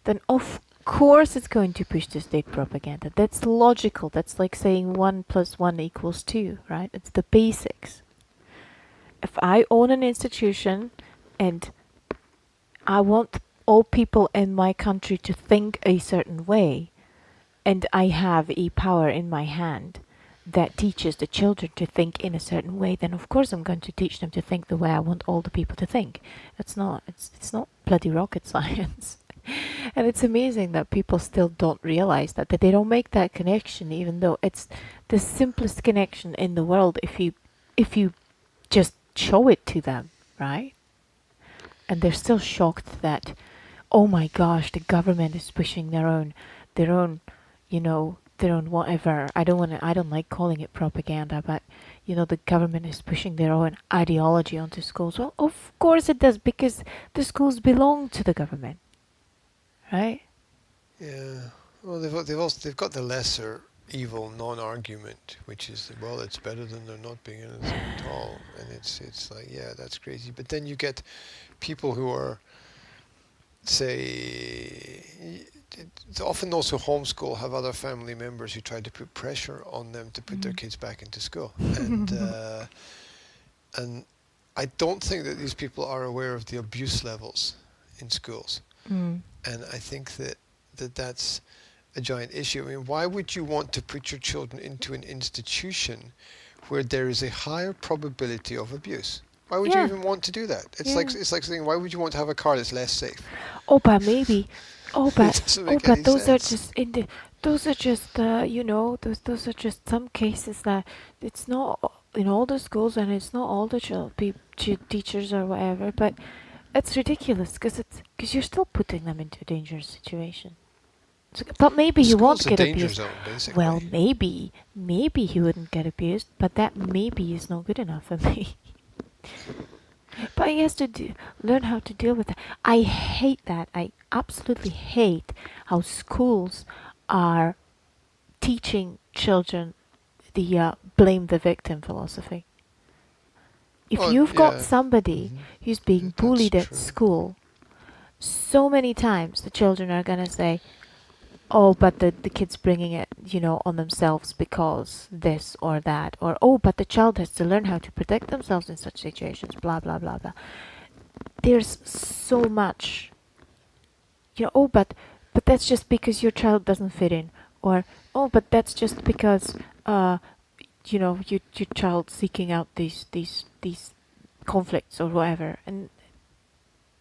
then of course it's going to push the state propaganda. That's logical. That's like saying 1 + 1 = 2, right? It's the basics. If I own an institution and I want all people in my country to think a certain way, and I have a power in my hand that teaches the children to think in a certain way, then of course I'm going to teach them to think the way I want all the people to think. It's not bloody rocket science. And it's amazing that people still don't realize that they don't make that connection, even though it's the simplest connection in the world if you just show it to them, right? And they're still shocked that, oh my gosh, the government is pushing their own, their own whatever. I don't like calling it propaganda, but the government is pushing their own ideology onto schools. Well, of course it does, because the schools belong to the government, right? yeah. Well, they've got the lesser evil non-argument, which is, well, it's better than there not being anything at all, and it's like, yeah, that's crazy. But then you get people who are, say, often those who homeschool have other family members who try to put pressure on them to put their kids back into school, and I don't think that these people are aware of the abuse levels in schools, and I think that's a giant issue. I mean, why would you want to put your children into an institution where there is a higher probability of abuse? Why would you even want to do that? It's like saying, why would you want to have a car that's less safe? Oh, but maybe. It doesn't make any Those are sense. just those are just those are just some cases that it's not in all the schools, and it's not all the teachers or whatever. But it's ridiculous because you're still putting them into a dangerous situation. But maybe he won't School's a get danger abused. zone, basically. Well, maybe he wouldn't get abused, but that maybe is not good enough for me. But he has to learn how to deal with that. I hate that. I absolutely hate how schools are teaching children the blame the victim philosophy. If Well, you've got yeah. somebody who's being That's bullied at true. school, so many times the children are going to say, oh, but the kid's bringing it, on themselves because this or that. Or, oh, but the child has to learn how to protect themselves in such situations, blah, blah, blah, blah. There's so much, oh, but that's just because your child doesn't fit in. Or, oh, but that's just because, your child seeking out these conflicts or whatever. And,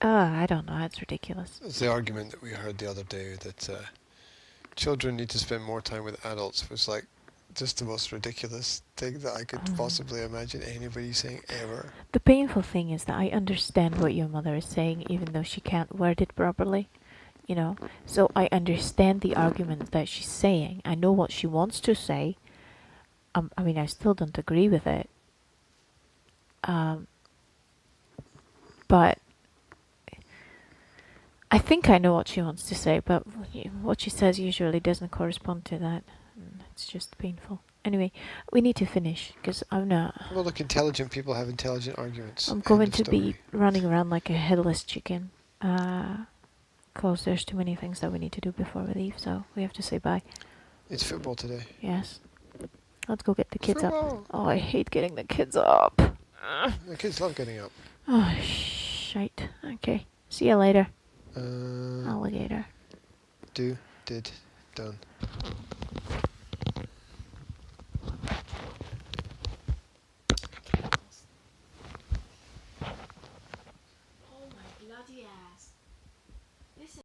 I don't know, it's ridiculous. It's the argument that we heard the other day that children need to spend more time with adults. It was like just the most ridiculous thing that I could possibly imagine anybody saying ever. The painful thing is that I understand what your mother is saying, even though she can't word it properly. So I understand the argument that she's saying. I know what she wants to say. I mean, I still don't agree with it. But I think I know what she wants to say, but what she says usually doesn't correspond to that. It's just painful. Anyway, we need to finish, because I'm not... Well, look, intelligent people have intelligent arguments. I'm going to be running around like a headless chicken. Because there's too many things that we need to do before we leave, so we have to say bye. It's football today. Yes. Let's go get the kids Football. up. Oh, I hate getting the kids up. The kids love getting up. Oh, shite. Okay. See you later. Uh, Alligator. did, done.